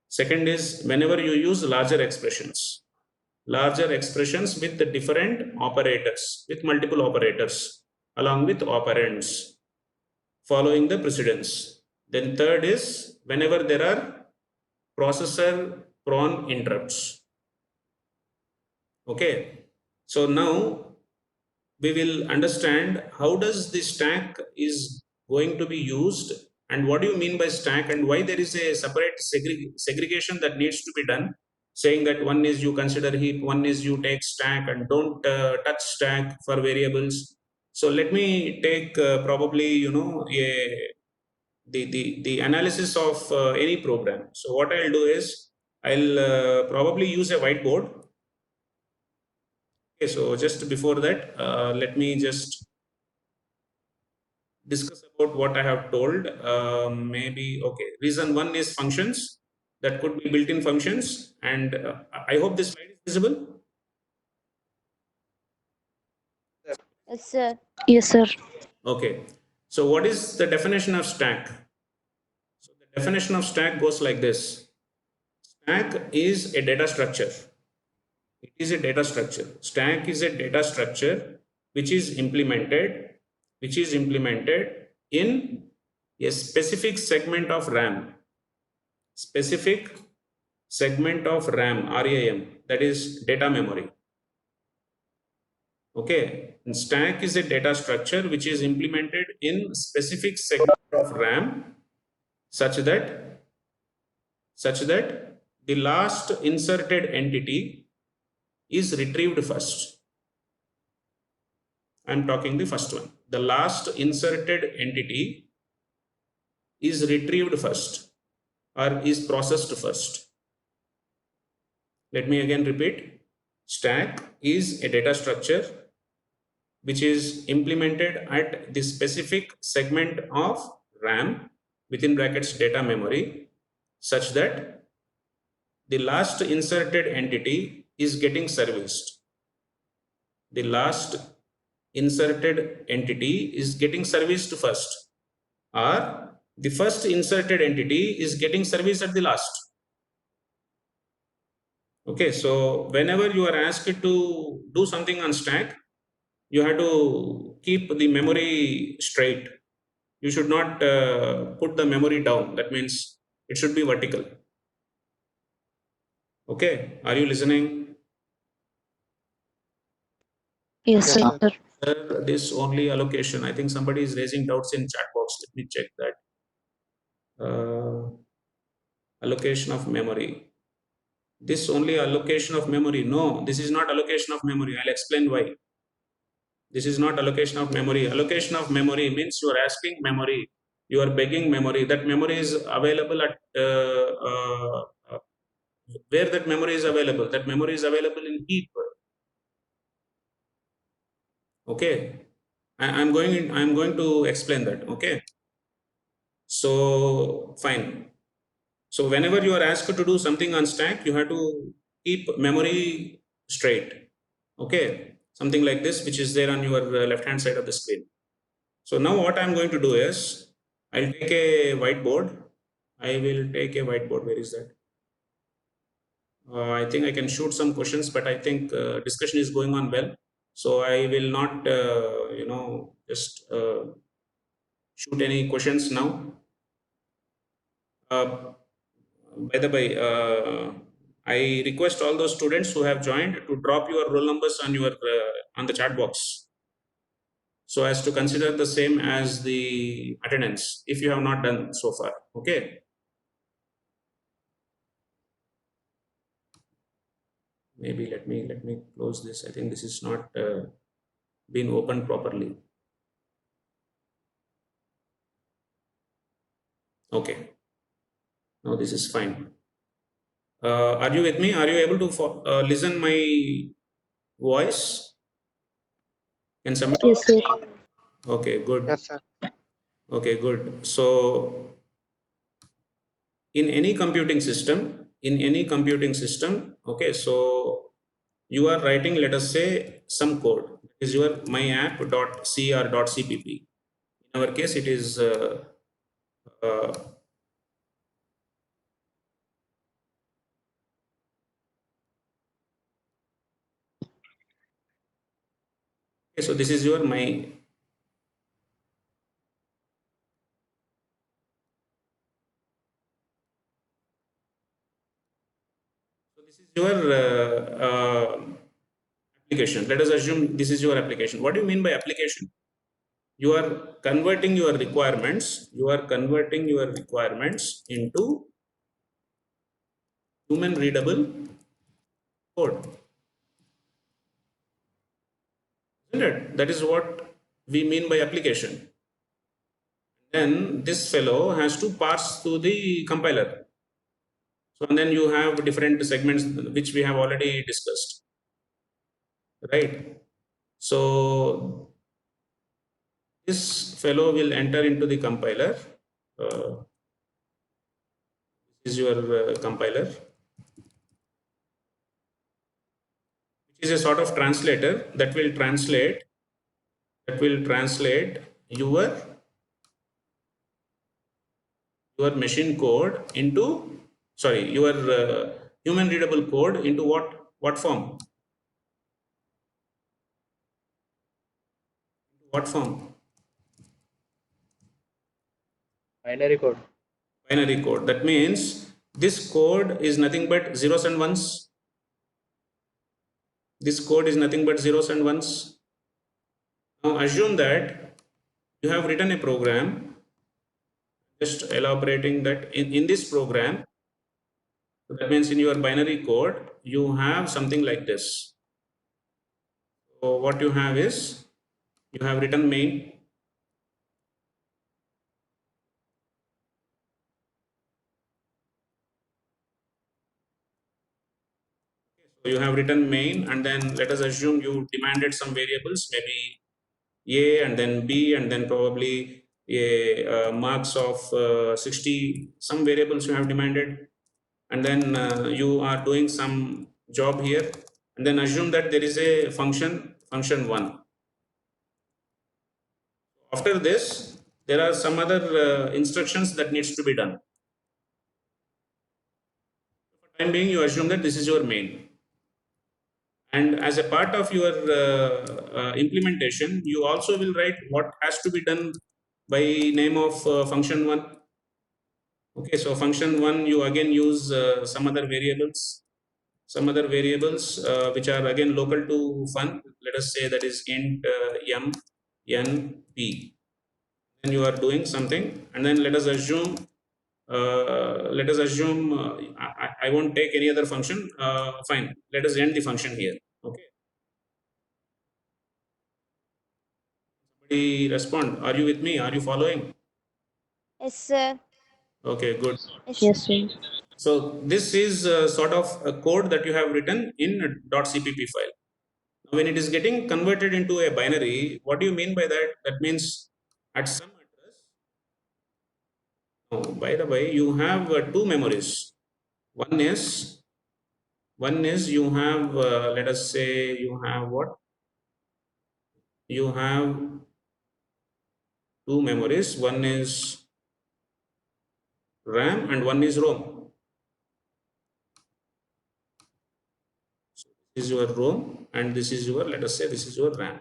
Second is whenever you use larger expressions. Larger expressions with the different operators, with multiple operators, along with operands, following the precedence. Then third is whenever there are processor prone interrupts. Okay, so now we will understand how does the stack is going to be used, and what do you mean by stack, and why there is a separate segregation that needs to be done, saying that one is you consider heap, one is you take stack, and don't touch stack for variables. So let me take probably the analysis of any program. So what I'll do is I'll probably use a whiteboard. Okay, so just before that, let me just discuss about what I have told. Maybe, okay, reason 1 is functions, that could be built-in functions, and I hope this slide is visible. Yes, sir. Yes, sir. Okay, so what is the definition of stack? So the definition of stack goes like this. Stack is a data structure. It is a data structure. Stack is a data structure which is implemented in a specific segment of RAM. specific segment of RAM, that is data memory. Okay, and stack is a data structure which is implemented in specific segment of RAM such that the last inserted entity is retrieved first. I'm talking the first one. The last inserted entity is retrieved first or is processed first. Let me again repeat. Stack is a data structure which is implemented at the specific segment of RAM within brackets data memory such that the last inserted entity is getting serviced. The last inserted entity is getting serviced first, or the first inserted entity is getting serviced at the last. Okay, so whenever you are asked to do something on stack, you have to keep the memory straight. You should not put the memory down. That means it should be vertical. Okay, are you listening? Yes, Yes, sir. sir. This only allocation. I think somebody is raising doubts in chat box. Let me check that. Allocation of memory. This only allocation of memory. No, this is not allocation of memory. I'll explain why. This is not allocation of memory. Allocation of memory means you are asking memory. You are begging memory. That memory is available at where that memory is available. That memory is available in heap. Okay, I'm going to explain that. Okay, so fine. So whenever you are asked to do something on stack, you have to keep memory straight. Okay, something like this, which is there on your left hand side of the screen. So now what I'm going to do is I'll take a whiteboard. I will take a whiteboard. Where is that? I think I can shoot some questions, but I think discussion is going on well. So I will not, just shoot any questions now. By the way, I request all those students who have joined to drop your roll numbers on your on the chat box, so as to consider the same as the attendance if you have not done so far. Okay. Maybe let me close this. I think this is not been opened properly. Okay. Now this is fine. Are you with me? Are you able to listen my voice? Can somebody? Yes, sir. Okay, good. Yes, sir. Okay, good. So in any computing system, okay, so you are writing, let us say, some code. It is your myapp.cer.cpp. In our case, it is okay, so this is your my. So this is your application. Let us assume this is your application. What do you mean by application? You are converting your requirements. Into human readable code. Isn't it? That is what we mean by application. Then this fellow has to pass through the compiler. So and then you have different segments which we have already discussed, right? So this fellow will enter into the compiler. This is your compiler, which is a sort of translator that will translate your machine code into your human readable code into what form? What form? Binary code. Binary code. That means This code is nothing but zeros and ones. This code is nothing but zeros and ones. Now assume that you have written a program, just elaborating that in this program, that means in your binary code, you have something like this. So what you have is, you have written main. So you have written main, and then let us assume you demanded some variables, maybe A and then B, and then probably a marks of 60, some variables you have demanded, and then you are doing some job here, and then assume that there is a function 1. After this, there are some other instructions that needs to be done. For time being, you assume that this is your main. And as a part of your implementation, you also will write what has to be done by name of function 1. Okay, so function 1, you again use some other variables which are again local to fun. Let us say that is int m n p. Then you are doing something, and then let us assume I won't take any other function. Fine, let us end the function here. Okay. Somebody respond. Are you with me? Are you following? Yes, sir. Okay, good. Yes, sir. So this is sort of a code that you have written in a .cpp file. Now, when it is getting converted into a binary, what do you mean by that? That means at some address. Oh, by the way, you have two memories. One is you have let us say you have what? You have two memories. One is RAM and one is ROM. So this is your ROM and this is your, let us say this is your RAM.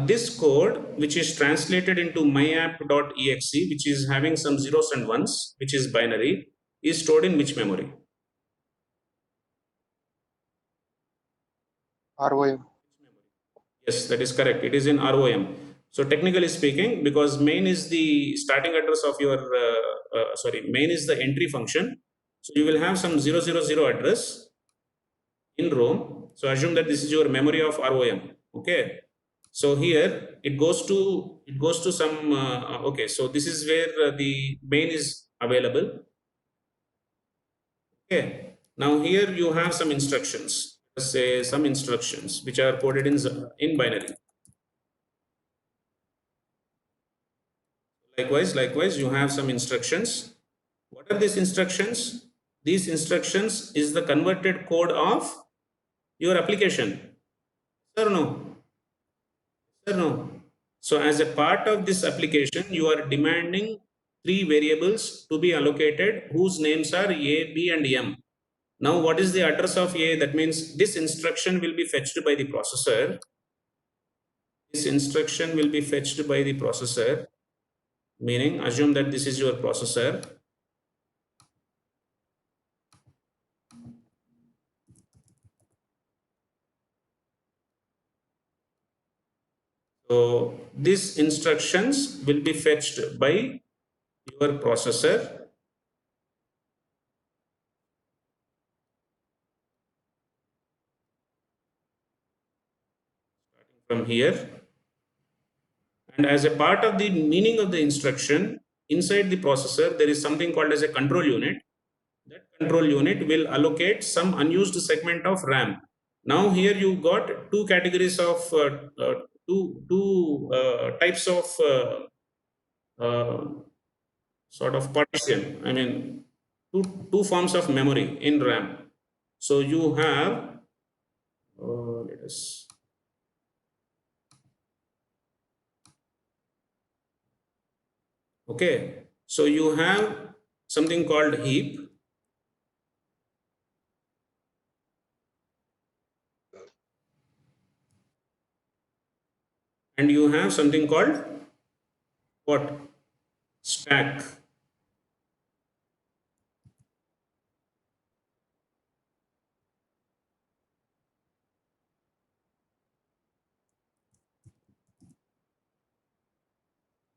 This code, which is translated into myapp.exe, which is having some zeros and ones, which is binary, is stored in which memory? ROM. Yes, that is correct. It is in ROM. So technically speaking, because main is the starting address of your, main is the entry function. So you will have some 000 address in ROM. So assume that this is your memory of ROM. Okay. So here it goes to some, okay. So this is where the main is available. Okay. Now here you have some instructions. Let's say some instructions which are coded in binary. Likewise, you have some instructions. What are these instructions? These instructions is the converted code of your application. Sir, no. Sir, no. So as a part of this application, you are demanding 3 variables to be allocated whose names are A, B, and M. Now, what is the address of A? That means this instruction will be fetched by the processor. This instruction will be fetched by the processor, meaning assume that this is your processor. So these instructions will be fetched by your processor. Starting from here. And as a part of the meaning of the instruction, inside the processor, there is something called as a control unit. That control unit will allocate some unused segment of RAM. Now here you got two categories of, two types of sort of partition. I mean, two forms of memory in RAM. So you have, let us, okay. So you have something called heap. and you have something called what? Stack.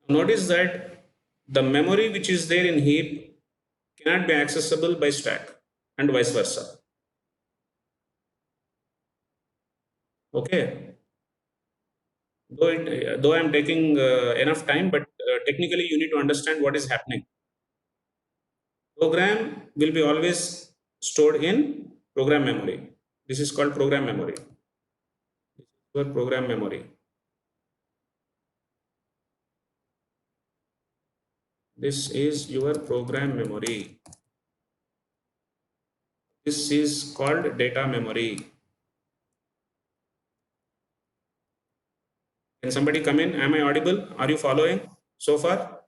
Notice that the memory which is there in heap cannot be accessible by stack and vice versa. Okay. Though I'm taking enough time, but technically you need to understand what is happening. Program will be always stored in program memory. This is called program memory. Your program memory. This is your program memory. This is called data memory. Can somebody come in? Am I audible? Are you following so far?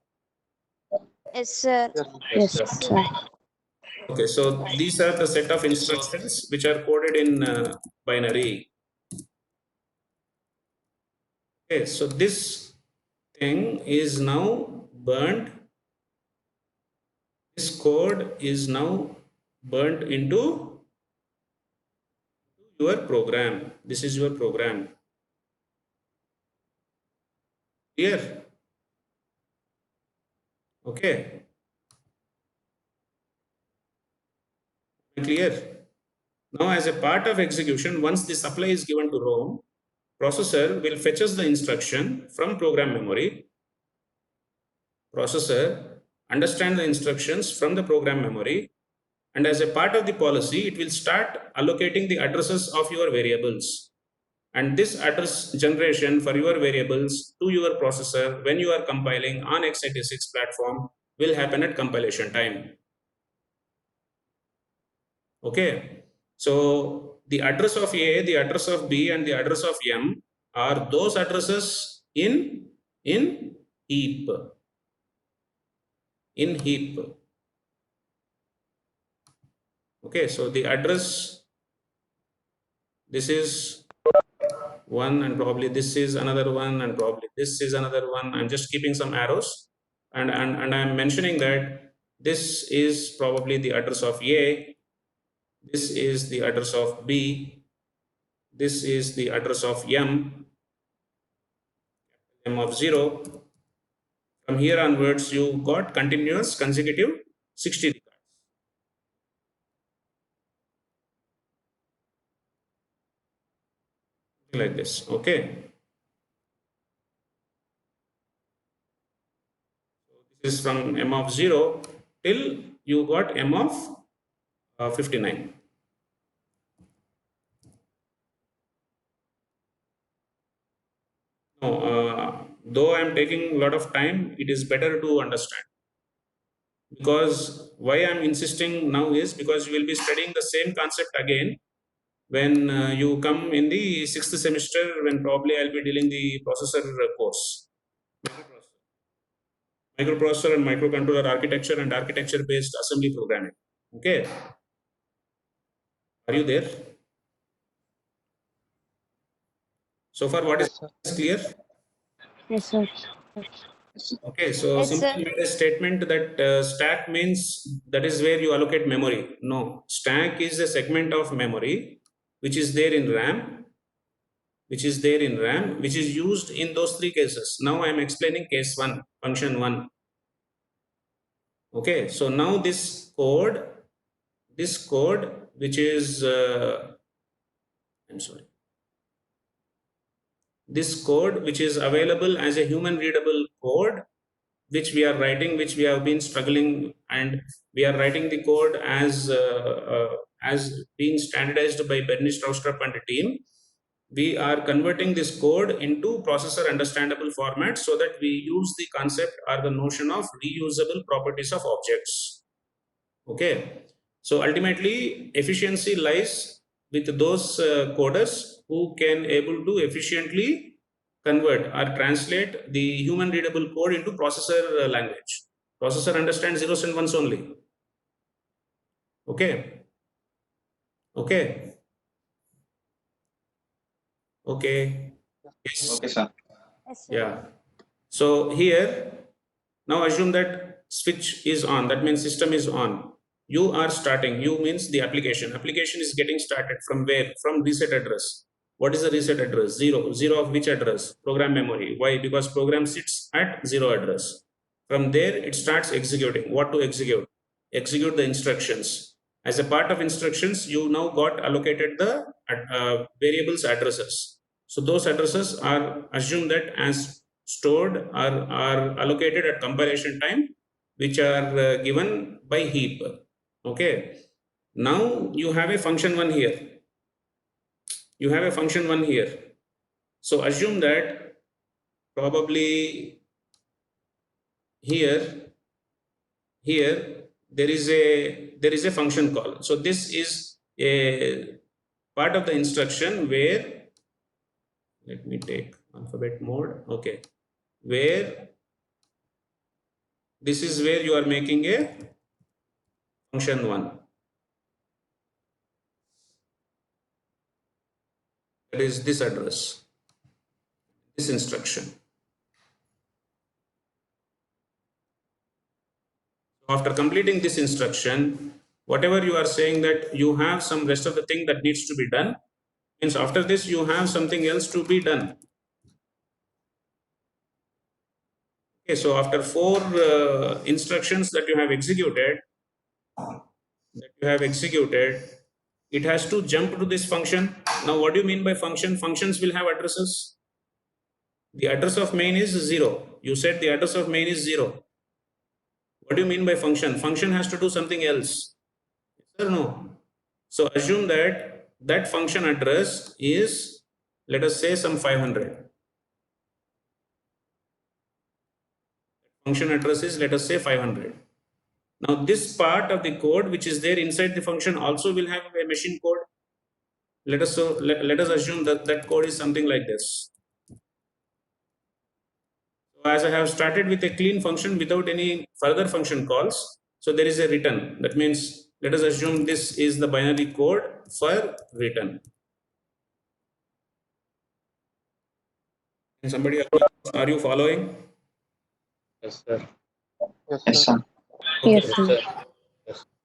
Yes, sir. Yes, sir. Okay, so these are the set of instructions which are coded in binary. Okay, so this thing is now burnt. This code is now burnt into your program. This is your program. Clear? Okay. Clear? Now, as a part of execution, once the supply is given to ROM, processor will fetches the instruction from program memory. Processor understand the instructions from the program memory, and as a part of the policy, it will start allocating the addresses of your variables. And this address generation for your variables to your processor when you are compiling on x86 platform will happen at compilation time. Okay, so the address of A, the address of B, and the address of M are those addresses in heap. In heap. Okay, so the address, this is one, and probably this is another one, and probably this is another one. I'm just keeping some arrows, and I'm mentioning that this is probably the address of A, this is the address of B, this is the address of M of 0. From here onwards, you got continuous consecutive 60 records. Like this, okay. This is from M of 0 till you got M of 59. Now, though I am taking a lot of time, it is better to understand. Because why I am insisting now is because you will be studying the same concept again when you come in the 6th semester, when probably I'll be dealing the processor course. Microprocessor and microcontroller architecture and architecture based assembly programming. Okay. Are you there? So far, what Yes, sir. is clear? Yes, sir. Okay, so Yes, sir. simply made a statement that stack means that is where you allocate memory. No, stack is a segment of memory which is there in RAM, which is used in those three cases. Now I am explaining case 1, function 1. Okay, so now this code which is I'm sorry. This code which is available as a human readable code which we are writing, which we have been struggling, and we are writing the code as being standardized by Bernie Stroustrup and the team. We are converting this code into processor understandable format so that we use the concept or the notion of reusable properties of objects. Okay, so ultimately efficiency lies with those coders who can able to efficiently convert or translate the human readable code into processor language. Processor understands zeros and ones only. Okay. Okay. Okay. Yes. Okay, sir. Yes, sir. Yeah. So here, now assume that switch is on. That means system is on. You are starting. You means the application. Application is getting started from where? From reset address. What is the reset address? 0. 0 of which address? Program memory. Why? Because program sits at 0 address. From there, it starts executing. What to execute? Execute the instructions. As a part of instructions, you now got allocated the variables addresses. So those addresses are assumed that as stored are allocated at compilation time, which are given by heap. Okay. Now you have a function one here. You have a function one here. So assume that probably here there is a function call. So this is a part of the instruction where, let me take alphabet mode. Okay, where this is where you are making a function one. That is this address, this instruction. After completing this instruction, whatever you are saying that you have some rest of the thing that needs to be done, means after this you have something else to be done. Okay, so after 4 instructions that you have executed, it has to jump to this function. Now, what do you mean by function? Functions will have addresses. The address of main is 0. You said the address of main is 0. What do you mean by function? Function has to do something else. Yes or no? So assume that that function address is, let us say, some 500. Function address is, let us say, 500. Now this part of the code which is there inside the function also will have a machine code. Let us assume that that code is something like this. So as I have started with a clean function without any further function calls, so there is a return. That means let us assume this is the binary code for return. And somebody, are you following? Yes, sir. Yes, Yes, sir. sir. Yes, Okay. sir.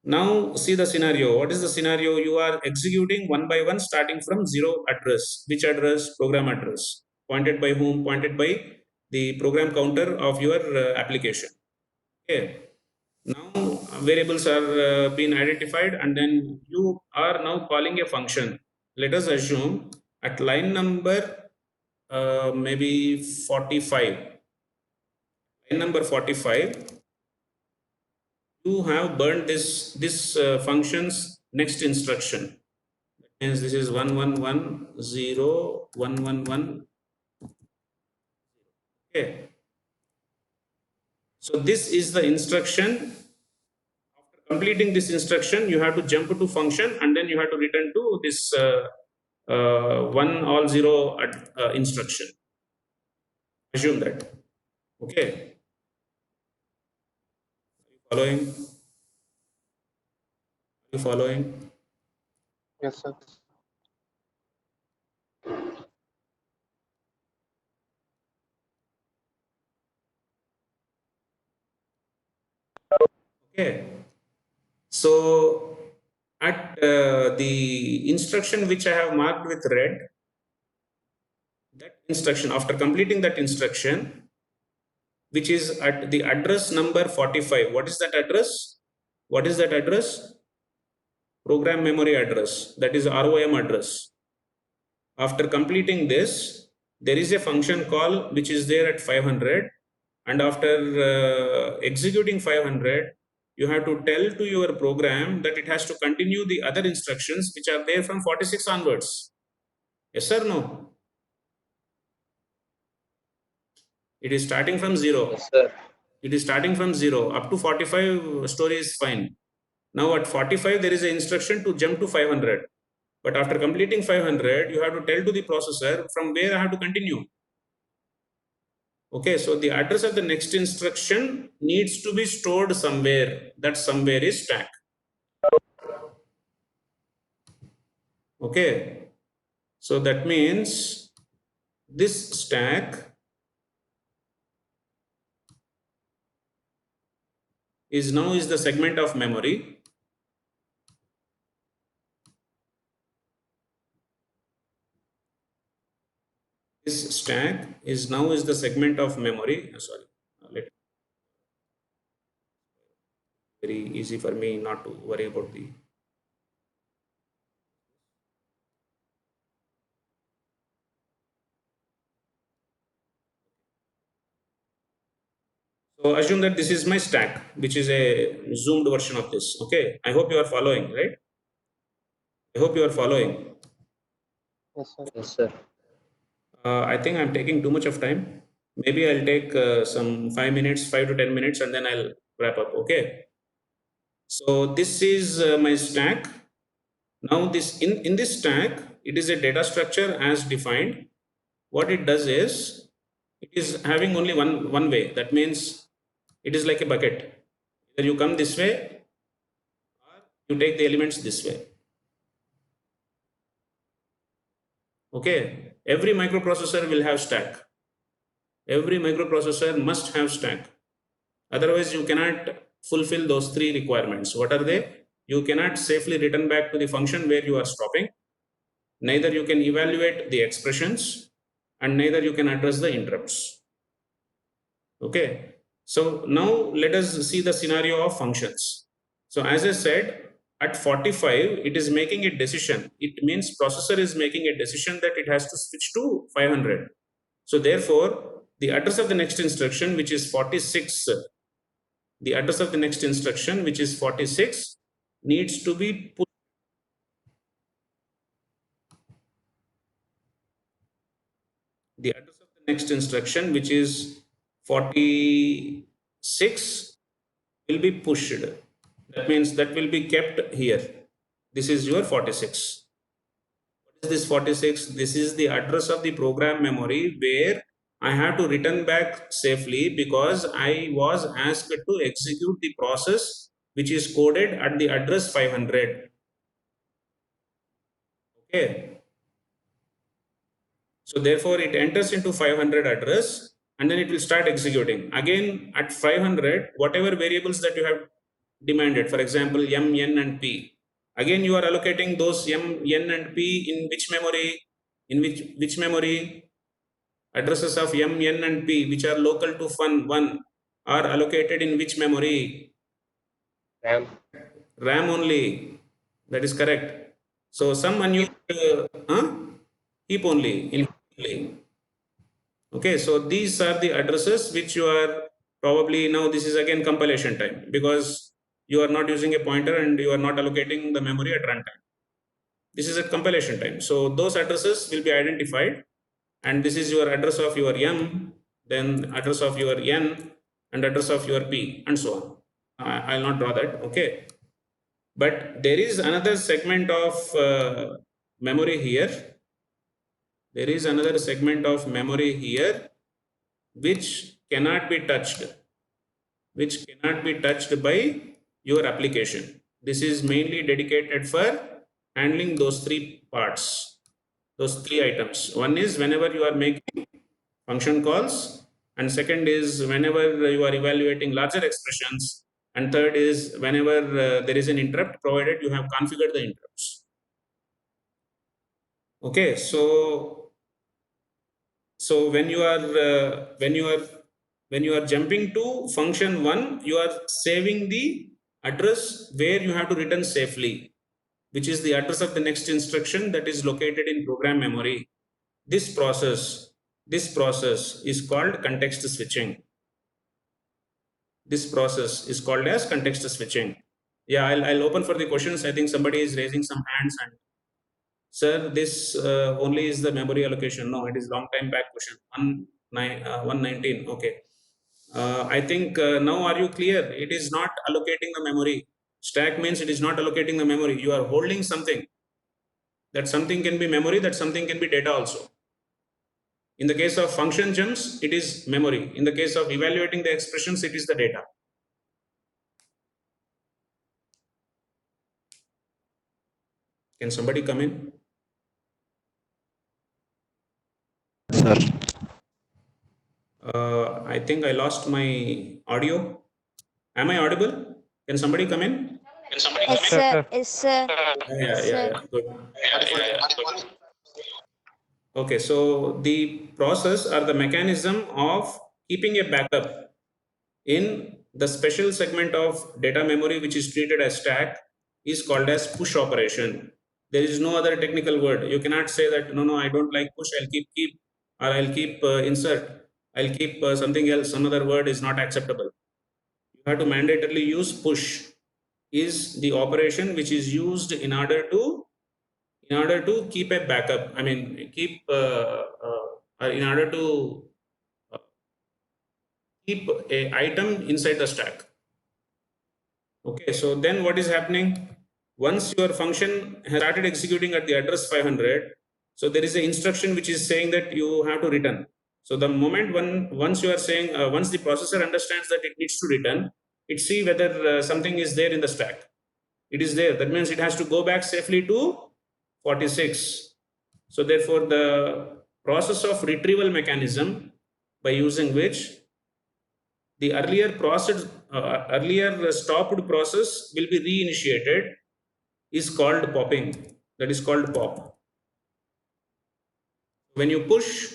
Now see the scenario. What is the scenario? You are executing one by one starting from 0 address. Which address? Program address. Pointed by whom? Pointed by the program counter of your application. Okay. Now variables are being identified, and then you are now calling a function. Let us assume at line number maybe 45. Line number 45, you have burned this function's next instruction. That means this is 1110 Okay. So this is the instruction. After completing this instruction, you have to jump to function, and then you have to return to this 100 instruction. Assume that. Okay. Following? Are you following? Yes, sir. Okay. So at the instruction which I have marked with red, that instruction, after completing that instruction, which is at the address number 45. What is that address? What is that address? Program memory address. That is ROM address. After completing this, there is a function call which is there at 500, and after executing 500, you have to tell to your program that it has to continue the other instructions which are there from 46 onwards. Yes or no? It is starting from 0. Yes, sir. It is starting from 0 up to 45. Story is fine. Now at 45 there is an instruction to jump to 500, but after completing 500 you have to tell to the processor from where I have to continue. Okay, so the address of the next instruction needs to be stored somewhere. That somewhere is stack. Okay, so that means this stack is the segment of memory. This stack is the segment of memory. Sorry, very easy for me not to worry about the. So assume that this is my stack, which is a zoomed version of this. Okay, I hope you are following, right? I hope you are following. Yes, sir. Yes, sir. I think I'm taking too much of time. Maybe I'll take some 5 minutes, 5 to 10 minutes, and then I'll wrap up. Okay. So this is my stack. Now this in this stack, it is a data structure as defined. What it does is it is having only one way. That means it is like a bucket. Either you come this way or you take the elements this way. Okay. Every microprocessor will have stack. Every microprocessor must have stack. Otherwise, you cannot fulfill those three requirements. What are they? You cannot safely return back to the function where you are stopping. Neither you can evaluate the expressions, and neither you can address the interrupts. Okay. So now let us see the scenario of functions. So as I said, at 45, it is making a decision. It means processor is making a decision that it has to switch to 500. So therefore, the address of the next instruction, which is 46, the address of the next instruction, which is 46, needs to be put. The address of the next instruction, which is 46, will be pushed. That means that will be kept here. This is your 46. What is this 46? This is the address of the program memory where I have to return back safely because I was asked to execute the process which is coded at the address 500. Okay. So therefore it enters into 500 address and then it will start executing. Again at 500, whatever variables that you have demanded, for example, M, N and P. Again you are allocating those M, N and P in which memory? In which memory? Addresses of M, N and P which are local to fun1 are allocated in which memory? RAM. RAM only. That is correct. So some unused heap only, in only. Okay, so these are the addresses which you are probably now. This is again compilation time because you are not using a pointer and you are not allocating the memory at runtime. This is at compilation time. So those addresses will be identified, and this is your address of your M, then address of your N, and address of your P, and so on. I'll not draw that. Okay, but there is another segment of memory here. There is another segment of memory here which cannot be touched, by your application. This is mainly dedicated for handling those three parts, those three items. One is whenever you are making function calls, and second is whenever you are evaluating larger expressions, and third is whenever there is an interrupt, provided you have configured the interrupts. Okay, so when you are jumping to function 1, you are saving the address where you have to return safely, which is the address of the next instruction that is located in program memory. This process is called context switching. This process is called as context switching. Yeah, I'll open for the questions. I think somebody is raising some hands. And sir, this only is the memory allocation. No, it is long time back question. 119. Okay. I think now are you clear? It is not allocating the memory. Stack means it is not allocating the memory. You are holding something. That something can be memory, that something can be data also. In the case of function jumps, it is memory. In the case of evaluating the expressions, it is the data. Can somebody come in? Sir. I think I lost my audio. Am I audible? Can somebody come in? Yes, sir. Yes, sir. Yeah. Good. Okay, so the process or the mechanism of keeping a backup in the special segment of data memory which is treated as stack is called as push operation. There is no other technical word. You cannot say that no, I don't like push. I'll keep, or I'll keep insert. I'll keep something else. Another word is not acceptable. You have to mandatorily use push. Is the operation which is used in order to keep a backup. I mean, in order to uh, keep a item inside the stack. Okay, so then what is happening? Once your function has started executing at the address 500, so there is an instruction which is saying that you have to return. So the moment once you are saying, once the processor understands that it needs to return, it see whether something is there in the stack. It is there. That means it has to go back safely to 46. So therefore, the process of retrieval mechanism by using which the earlier stopped process will be reinitiated is called popping. That is called pop. When you push,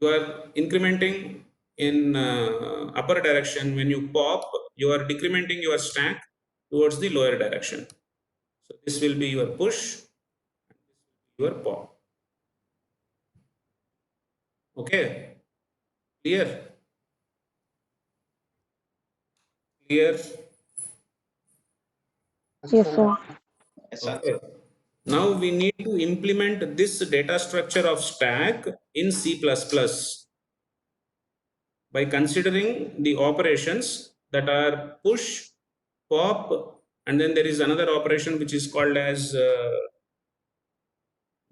you are incrementing in upper direction. When you pop, you are decrementing your stack towards the lower direction. So this will be your push, your pop. Okay, clear? Yes, sir. Okay. Now we need to implement this data structure of stack in C++ by considering the operations that are push, pop, and then there is another operation which is called as,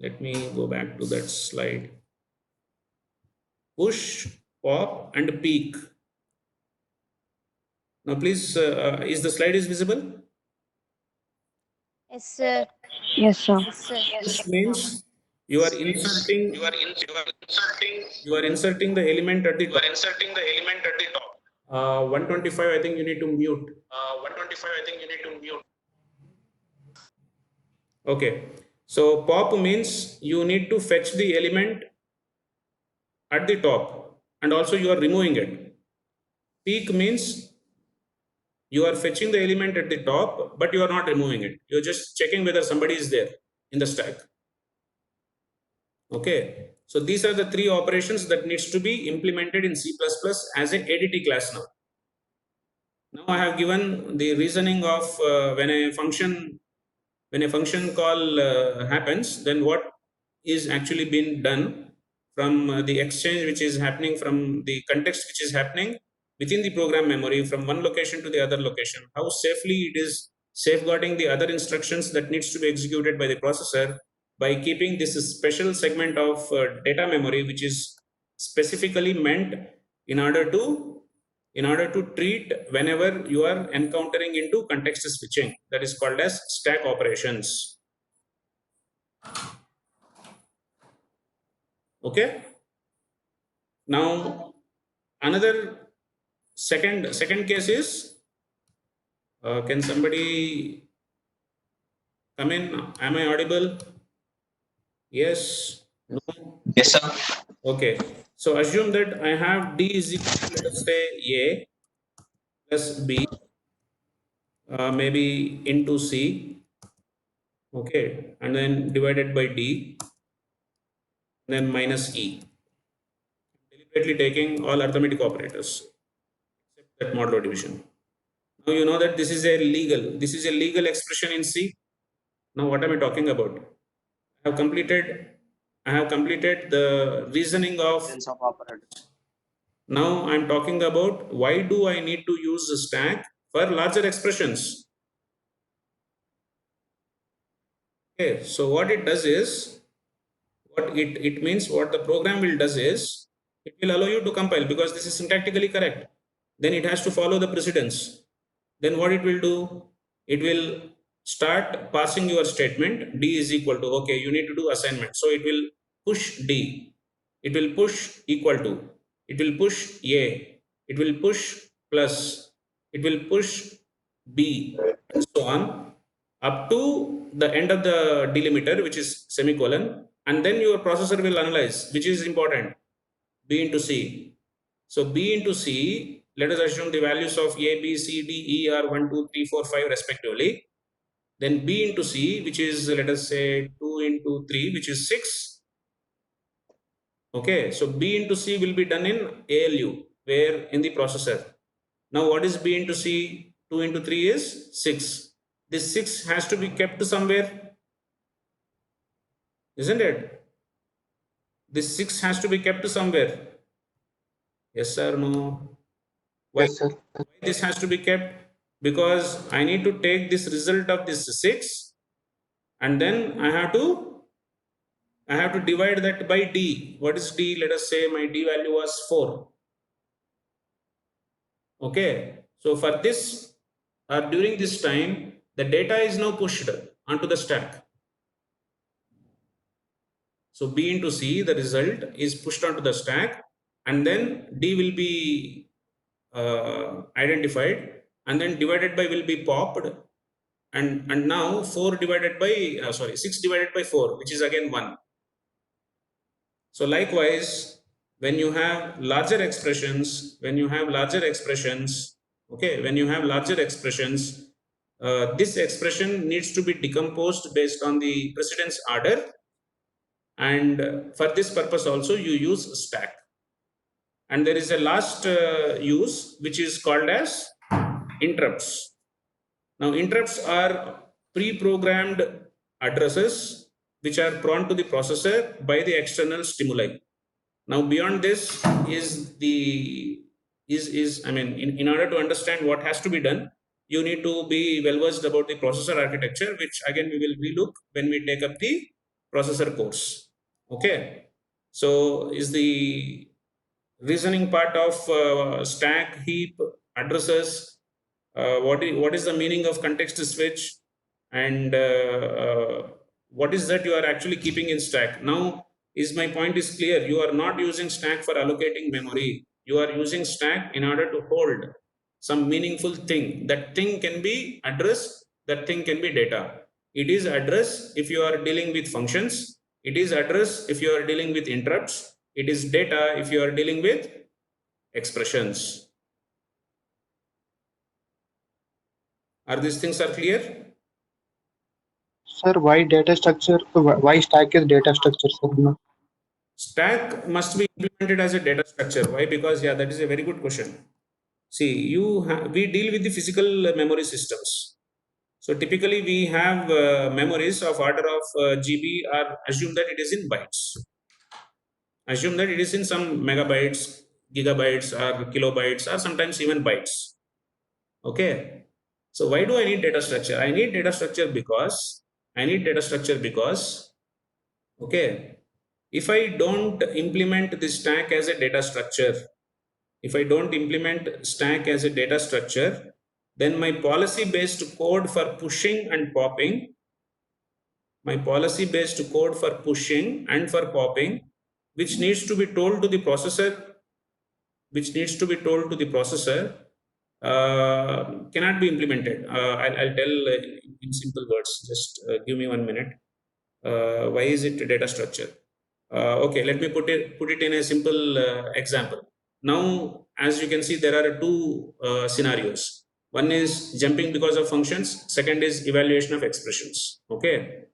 let me go back to that slide, push, pop, and peek. Now please, is the slide is visible? Yes, sir. Yes, sir. Yes, sir. This means you are inserting the element at the top. 125, I think you need to mute. Okay. So pop means you need to fetch the element at the top and also you are removing it. Peek means you are fetching the element at the top, but you are not removing it. You're just checking whether somebody is there in the stack. Okay. So these are the three operations that needs to be implemented in C++ as a ADT class now. Now I have given the reasoning of when a function call happens, then what is actually being done from the exchange which is happening, from the context which is happening within the program memory from one location to the other location, how safely it is safeguarding the other instructions that needs to be executed by the processor by keeping this special segment of data memory which is specifically meant in order to treat whenever you are encountering into context switching, that is called as stack operations. Okay. Now another second case is, can somebody come in? Am I audible? Yes, no? Yes, sir. Okay, so assume that I have D is equal to, let us say, A plus B, maybe into C, okay, and then divided by D, then minus E. Deliberately taking all arithmetic operators except that modulo division. Now you know that this is a legal expression in C. Now what am I talking about? I have completed the reasoning of operators. Now I'm talking about why do I need to use the stack for larger expressions. Okay, so what it does is, what it means, what the program will does is, it will allow you to compile because this is syntactically correct. Then it has to follow the precedence. Then what it will do? It will start parsing your statement. D is equal to, okay, you need to do assignment. So it will push D. It will push equal to. It will push A. It will push plus. it will push B and so on up to the end of the delimiter, which is semicolon, and then your processor will analyze which is important, B into C. So B into C, let us assume the values of A, B, C, D, E are 1, 2, 3, 4, 5 respectively. Then B into C, which is, let us say, 2 into 3, which is 6. Okay, so B into C will be done in ALU, where in the processor. Now what is B into C? 2 into 3 is 6. This 6 has to be kept somewhere, isn't it? This 6 has to be kept somewhere. Yes or no? Why, Yes, sir. why this has to be kept? Because I need to take this result of this 6 and then I have to divide that by D. What is D? Let us say my D value was 4. Okay. So for this or during this time, the data is now pushed onto the stack. So B into C, the result is pushed onto the stack, and then D will be identified, and then divided by will be popped, and now 4 divided by 6 divided by 4, which is again 1. So likewise, when you have larger expressions, okay, this expression needs to be decomposed based on the precedence order, and for this purpose also you use stack. And there is a last use which is called as interrupts. Now interrupts are pre-programmed addresses which are prone to the processor by the external stimuli. Now beyond this in order to understand what has to be done, you need to be well versed about the processor architecture, which again we will relook when we take up the processor course. Okay, so is the reasoning part of stack, heap, addresses, what is the meaning of context switch, and what is that you are actually keeping in stack. Now is my point is clear. You are not using stack for allocating memory. You are using stack in order to hold some meaningful thing. That thing can be address, that thing can be data. It is address if you are dealing with functions. It is address if you are dealing with interrupts. It is data if you are dealing with expressions. Are these things are clear? Sir, why data structure? Why stack is data structure, sir? No. Stack must be implemented as a data structure. Why? Because that is a very good question. See, we deal with the physical memory systems. So typically we have memories of order of GB, or assume that it is in bytes. Assume that it is in some megabytes, gigabytes, or kilobytes, or sometimes even bytes. Okay. So why do I need data structure? I need data structure because okay, if I don't implement the stack as a data structure, then my policy based code for pushing and popping, which needs to be told to the processor, cannot be implemented. I'll tell in simple words. Just give me 1 minute. Why is it data structure? Okay, let me put it in a simple example. Now, as you can see, there are two scenarios. One is jumping because of functions. Second is evaluation of expressions. Okay.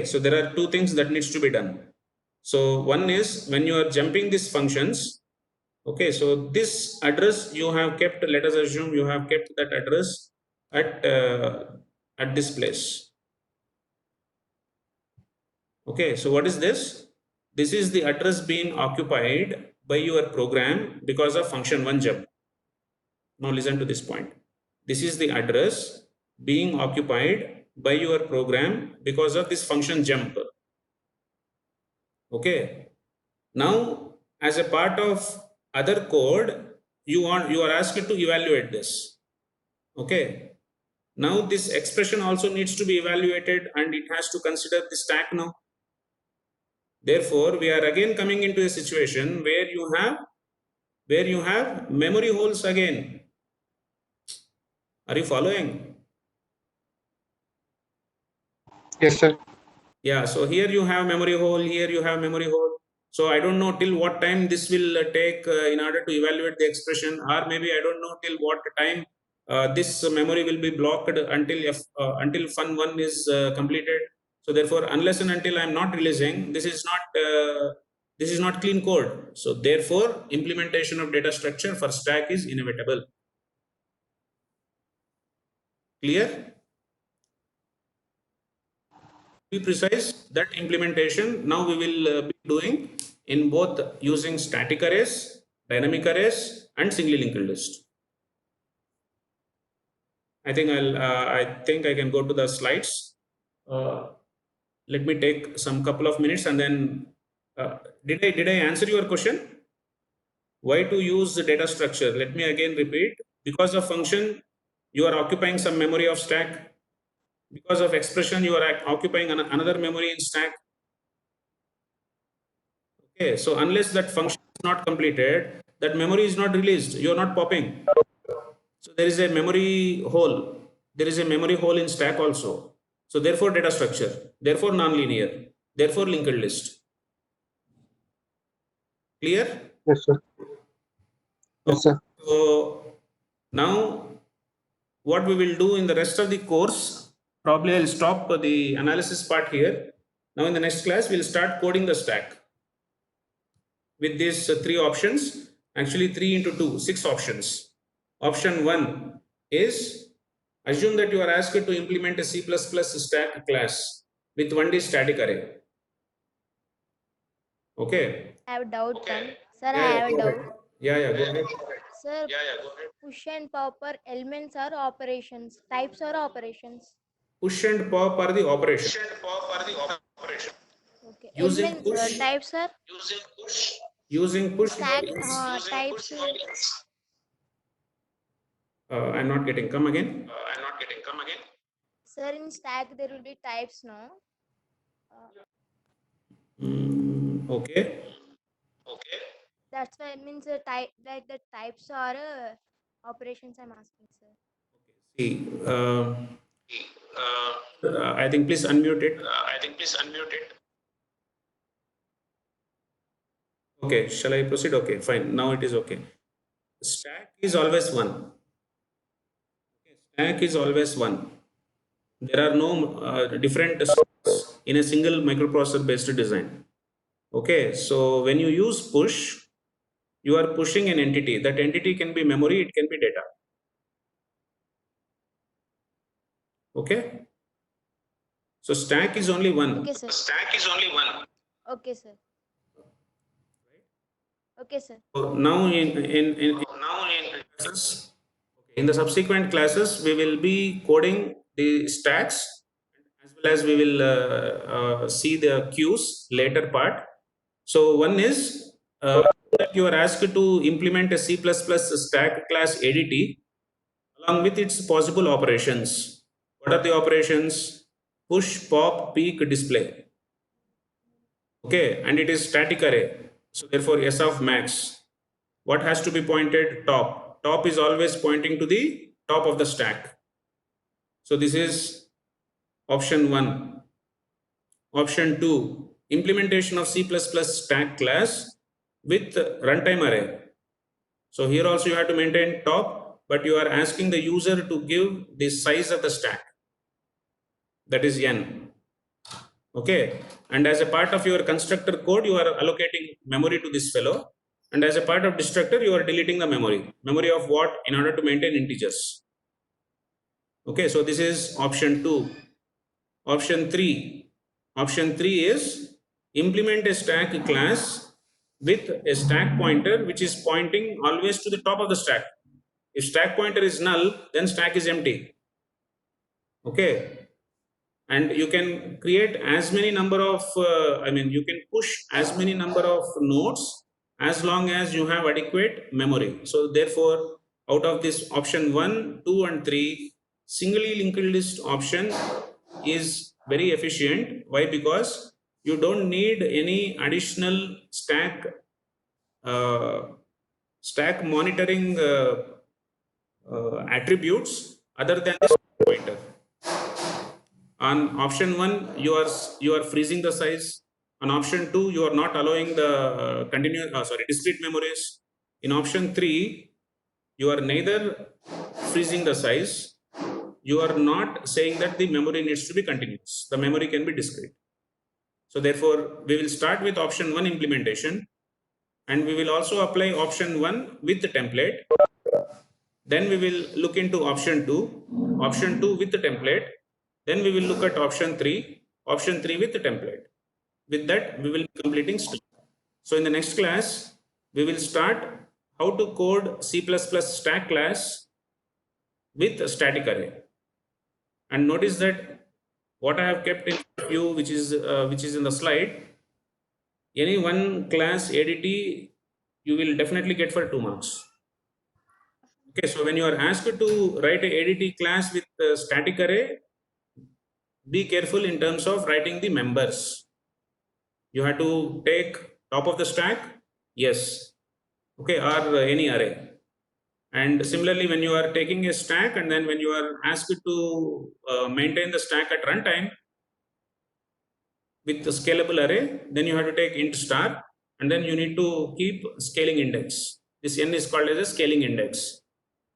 So there are two things that needs to be done. So one is when you are jumping these functions. Okay, so this address you have kept. Let us assume you have kept that address at this place. Okay, so what is this? This is the address being occupied by your program because of function 1 jump. Now listen to this point. This is the address being occupied by your program because of this function jump. Okay. Now, as a part of other code, you are asked to evaluate this. Okay. Now this expression also needs to be evaluated, and it has to consider the stack now. Therefore, we are again coming into a situation where you have memory holes again. Are you following? Yes, sir. Yeah, so here you have memory hole, here you have memory hole. So I don't know till what time this will take in order to evaluate the expression, or maybe I don't know till what time this memory will be blocked until fun one is completed. So therefore, unless and until I am not releasing, this is not clean code. So therefore, implementation of data structure for stack is inevitable. Clear? Be precise, that implementation now we will be doing in both using static arrays, dynamic arrays, and singly linked list. I think I can go to the slides. Let me take some couple of minutes and then did I answer your question? Why to use the data structure? Let me again repeat. Because of function, you are occupying some memory of stack. Because of expression, you are occupying another memory in stack. Okay, so unless that function is not completed, that memory is not released. You are not popping. So there is a memory hole. There is a memory hole in stack also. So therefore data structure, therefore nonlinear, therefore linked list. Clear? Yes, sir. Yes, sir. So now what we will do in the rest of the course, probably I'll stop the analysis part here. Now in the next class, we'll start coding the stack with these three options, actually 3 into 2, 6 options. Option 1 is, assume that you are asked to implement a C++ stack class with 1D static array. Okay. I have a doubt, Okay. Sir, I Yeah, have a go ahead. doubt. Yeah, go ahead. Sir, Go ahead. push and pop are elements or operations? Types or operations? Push and pop are the operation. Okay. Using Elements, push, types are using in push. stack types. I'm not getting. Come again. Sir, in stack there will be types, no? Okay. That's why it means type like the types are operations. I'm asking, sir. See, I think please unmute it. Okay, shall I proceed? Okay, fine. Now it is okay. Stack is always one. Stack is always one. There are no different stacks in a single microprocessor based design. Okay, so when you use push, you are pushing an entity. That entity can be memory, it can be data. Okay, so stack is only one. Okay, sir. Okay, sir. Okay, sir. So now in the subsequent classes, we will be coding the stacks as well as we will see the queues later part. So one is that you are asked to implement a C++ stack class ADT along with its possible operations. What are the operations? Push, pop, peek, display. Okay, and it is static array. So therefore S of max. What has to be pointed? Top. Top is always pointing to the top of the stack. So this is option 1. Option 2, implementation of C++ stack class with runtime array. So here also you have to maintain top, but you are asking the user to give the size of the stack. That is n. Okay, and as a part of your constructor code, you are allocating memory to this fellow, and as a part of destructor, you are deleting the memory of what, in order to maintain integers. Okay, so this is option 2. Option 3 is implement a stack class with a stack pointer which is pointing always to the top of the stack. If stack pointer is null, then stack is empty. Okay, and you can create as many number of you can push as many number of nodes as long as you have adequate memory. So therefore, out of this option 1, 2 and 3, singly linked list option is very efficient. Why? Because you don't need any additional stack monitoring attributes other than the stack pointer. On option 1, you are freezing the size. On option 2, you are not allowing the discrete memories. In option 3, you are neither freezing the size, you are not saying that the memory needs to be continuous. The memory can be discrete. So therefore, we will start with option 1 implementation, and we will also apply option 1 with the template. Then we will look into option 2 with the template. Then we will look at option 3 with the template. With that, we will be completing Stack. So in the next class, we will start how to code C++ stack class with a static array. And notice that what I have kept in view, which is in the slide, any one class ADT you will definitely get for 2 marks. Okay, so when you are asked to write a ADT class with a static array, be careful in terms of writing the members. You have to take top of the stack, yes, okay, or any array. And similarly, when you are taking a stack and then when you are asked to maintain the stack at runtime with the scalable array, then you have to take int star, and then you need to keep scaling index. This n is called as a scaling index.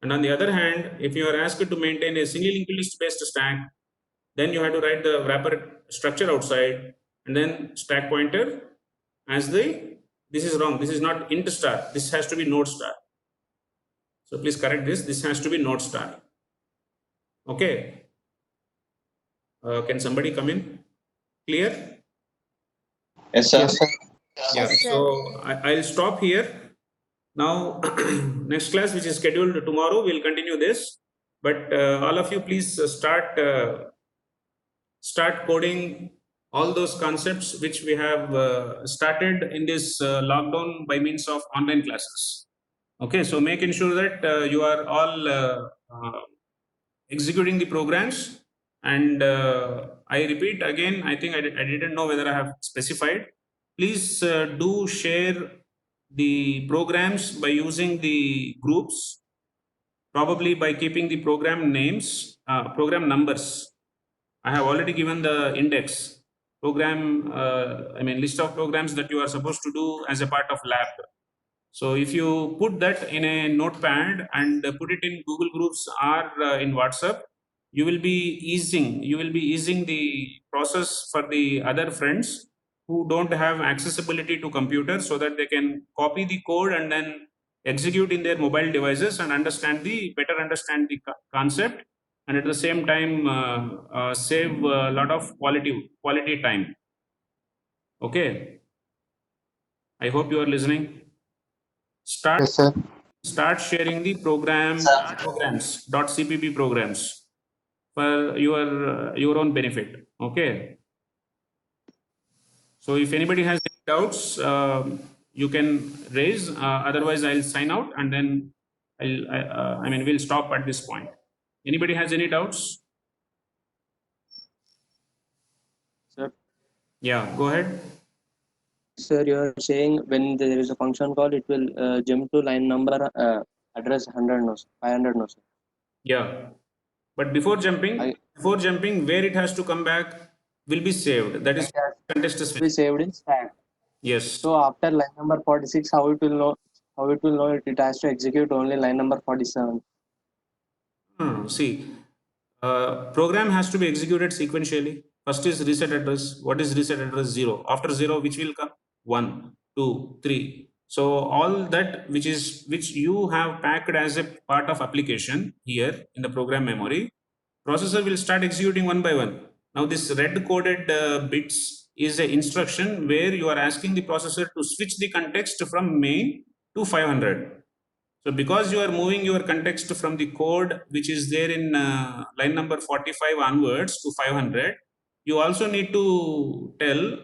And on the other hand, if you are asked to maintain a single linked list based stack, then you have to write the wrapper structure outside, and then stack pointer as this is wrong, this is not int star, this has to be node star. So please correct this has to be node star. Okay. Can somebody come in? Clear? Yes, sir. Yes, sir. Yeah, Yes, sir. so I'll stop here. Now, next class, which is scheduled tomorrow, we'll continue this. But all of you, please start coding all those concepts which we have started in this lockdown by means of online classes. Okay, so making sure that you are all executing the programs. And I repeat again, I think I didn't know whether I have specified. Please do share the programs by using the groups, probably by keeping the program names, program numbers. I have already given the index program, list of programs that you are supposed to do as a part of lab. So if you put that in a notepad and put it in Google Groups or in WhatsApp, you will be easing the process for the other friends who don't have accessibility to computers, so that they can copy the code and then execute in their mobile devices and better understand the concept, and at the same time save a lot of quality time. Okay, I hope you are listening. Yes, sir. Start sharing the programs .cpp programs for your own benefit. Okay, so if anybody has any doubts, you can raise, otherwise I'll sign out, and then we'll stop at this point. Anybody has any doubts? Sir. Yeah, go ahead. Sir, you are saying when there is a function call, it will jump to line number address 100, no, 500, no, sir. Yeah, but before jumping, where it has to come back will be saved. That is contest is It will be saved in stack. yes. So after line number 46, how it will know? It has to execute only line number 47. See, program has to be executed sequentially. First is reset address. What is reset address? 0. After 0, which will come? 1, 2, 3. So all that which you have packed as a part of application here in the program memory, processor will start executing one by one. Now this red coded bits is an instruction where you are asking the processor to switch the context from main to 500. So because you are moving your context from the code which is there in line number 45 onwards to 500, you also need to tell,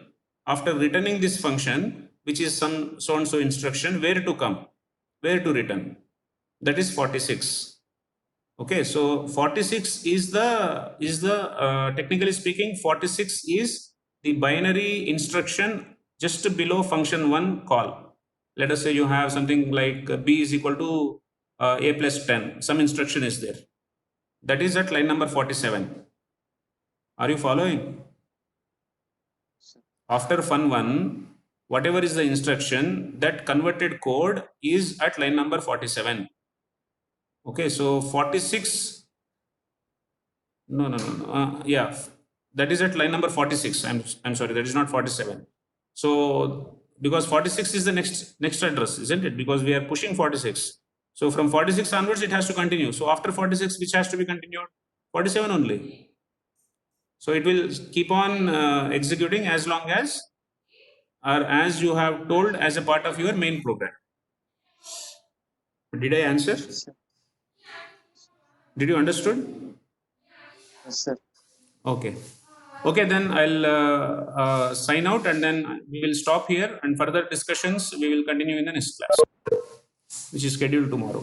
after returning this function, which is some so and so instruction, where to return. That is 46. Okay, so 46 is the technically speaking, 46 is the binary instruction just below function 1 call. Let us say you have something like b is equal to a plus 10. Some instruction is there. that is at line number 47. Are you following? After fun1, whatever is the instruction, that converted code is at line number 47. Okay, so 46. No. Yeah, that is at line number 46. I'm sorry, that is not 47. So because 46 is the next address, isn't it? Because we are pushing 46. So from 46 onwards, it has to continue. So after 46, which has to be continued? 47 only. So it will keep on executing as long as, or as you have told as a part of your main program. Did I answer? Yes, sir. Did you understood? Yes, sir. Okay. Okay, then I'll sign out, and then we will stop here, and further discussions we will continue in the next class, which is scheduled tomorrow.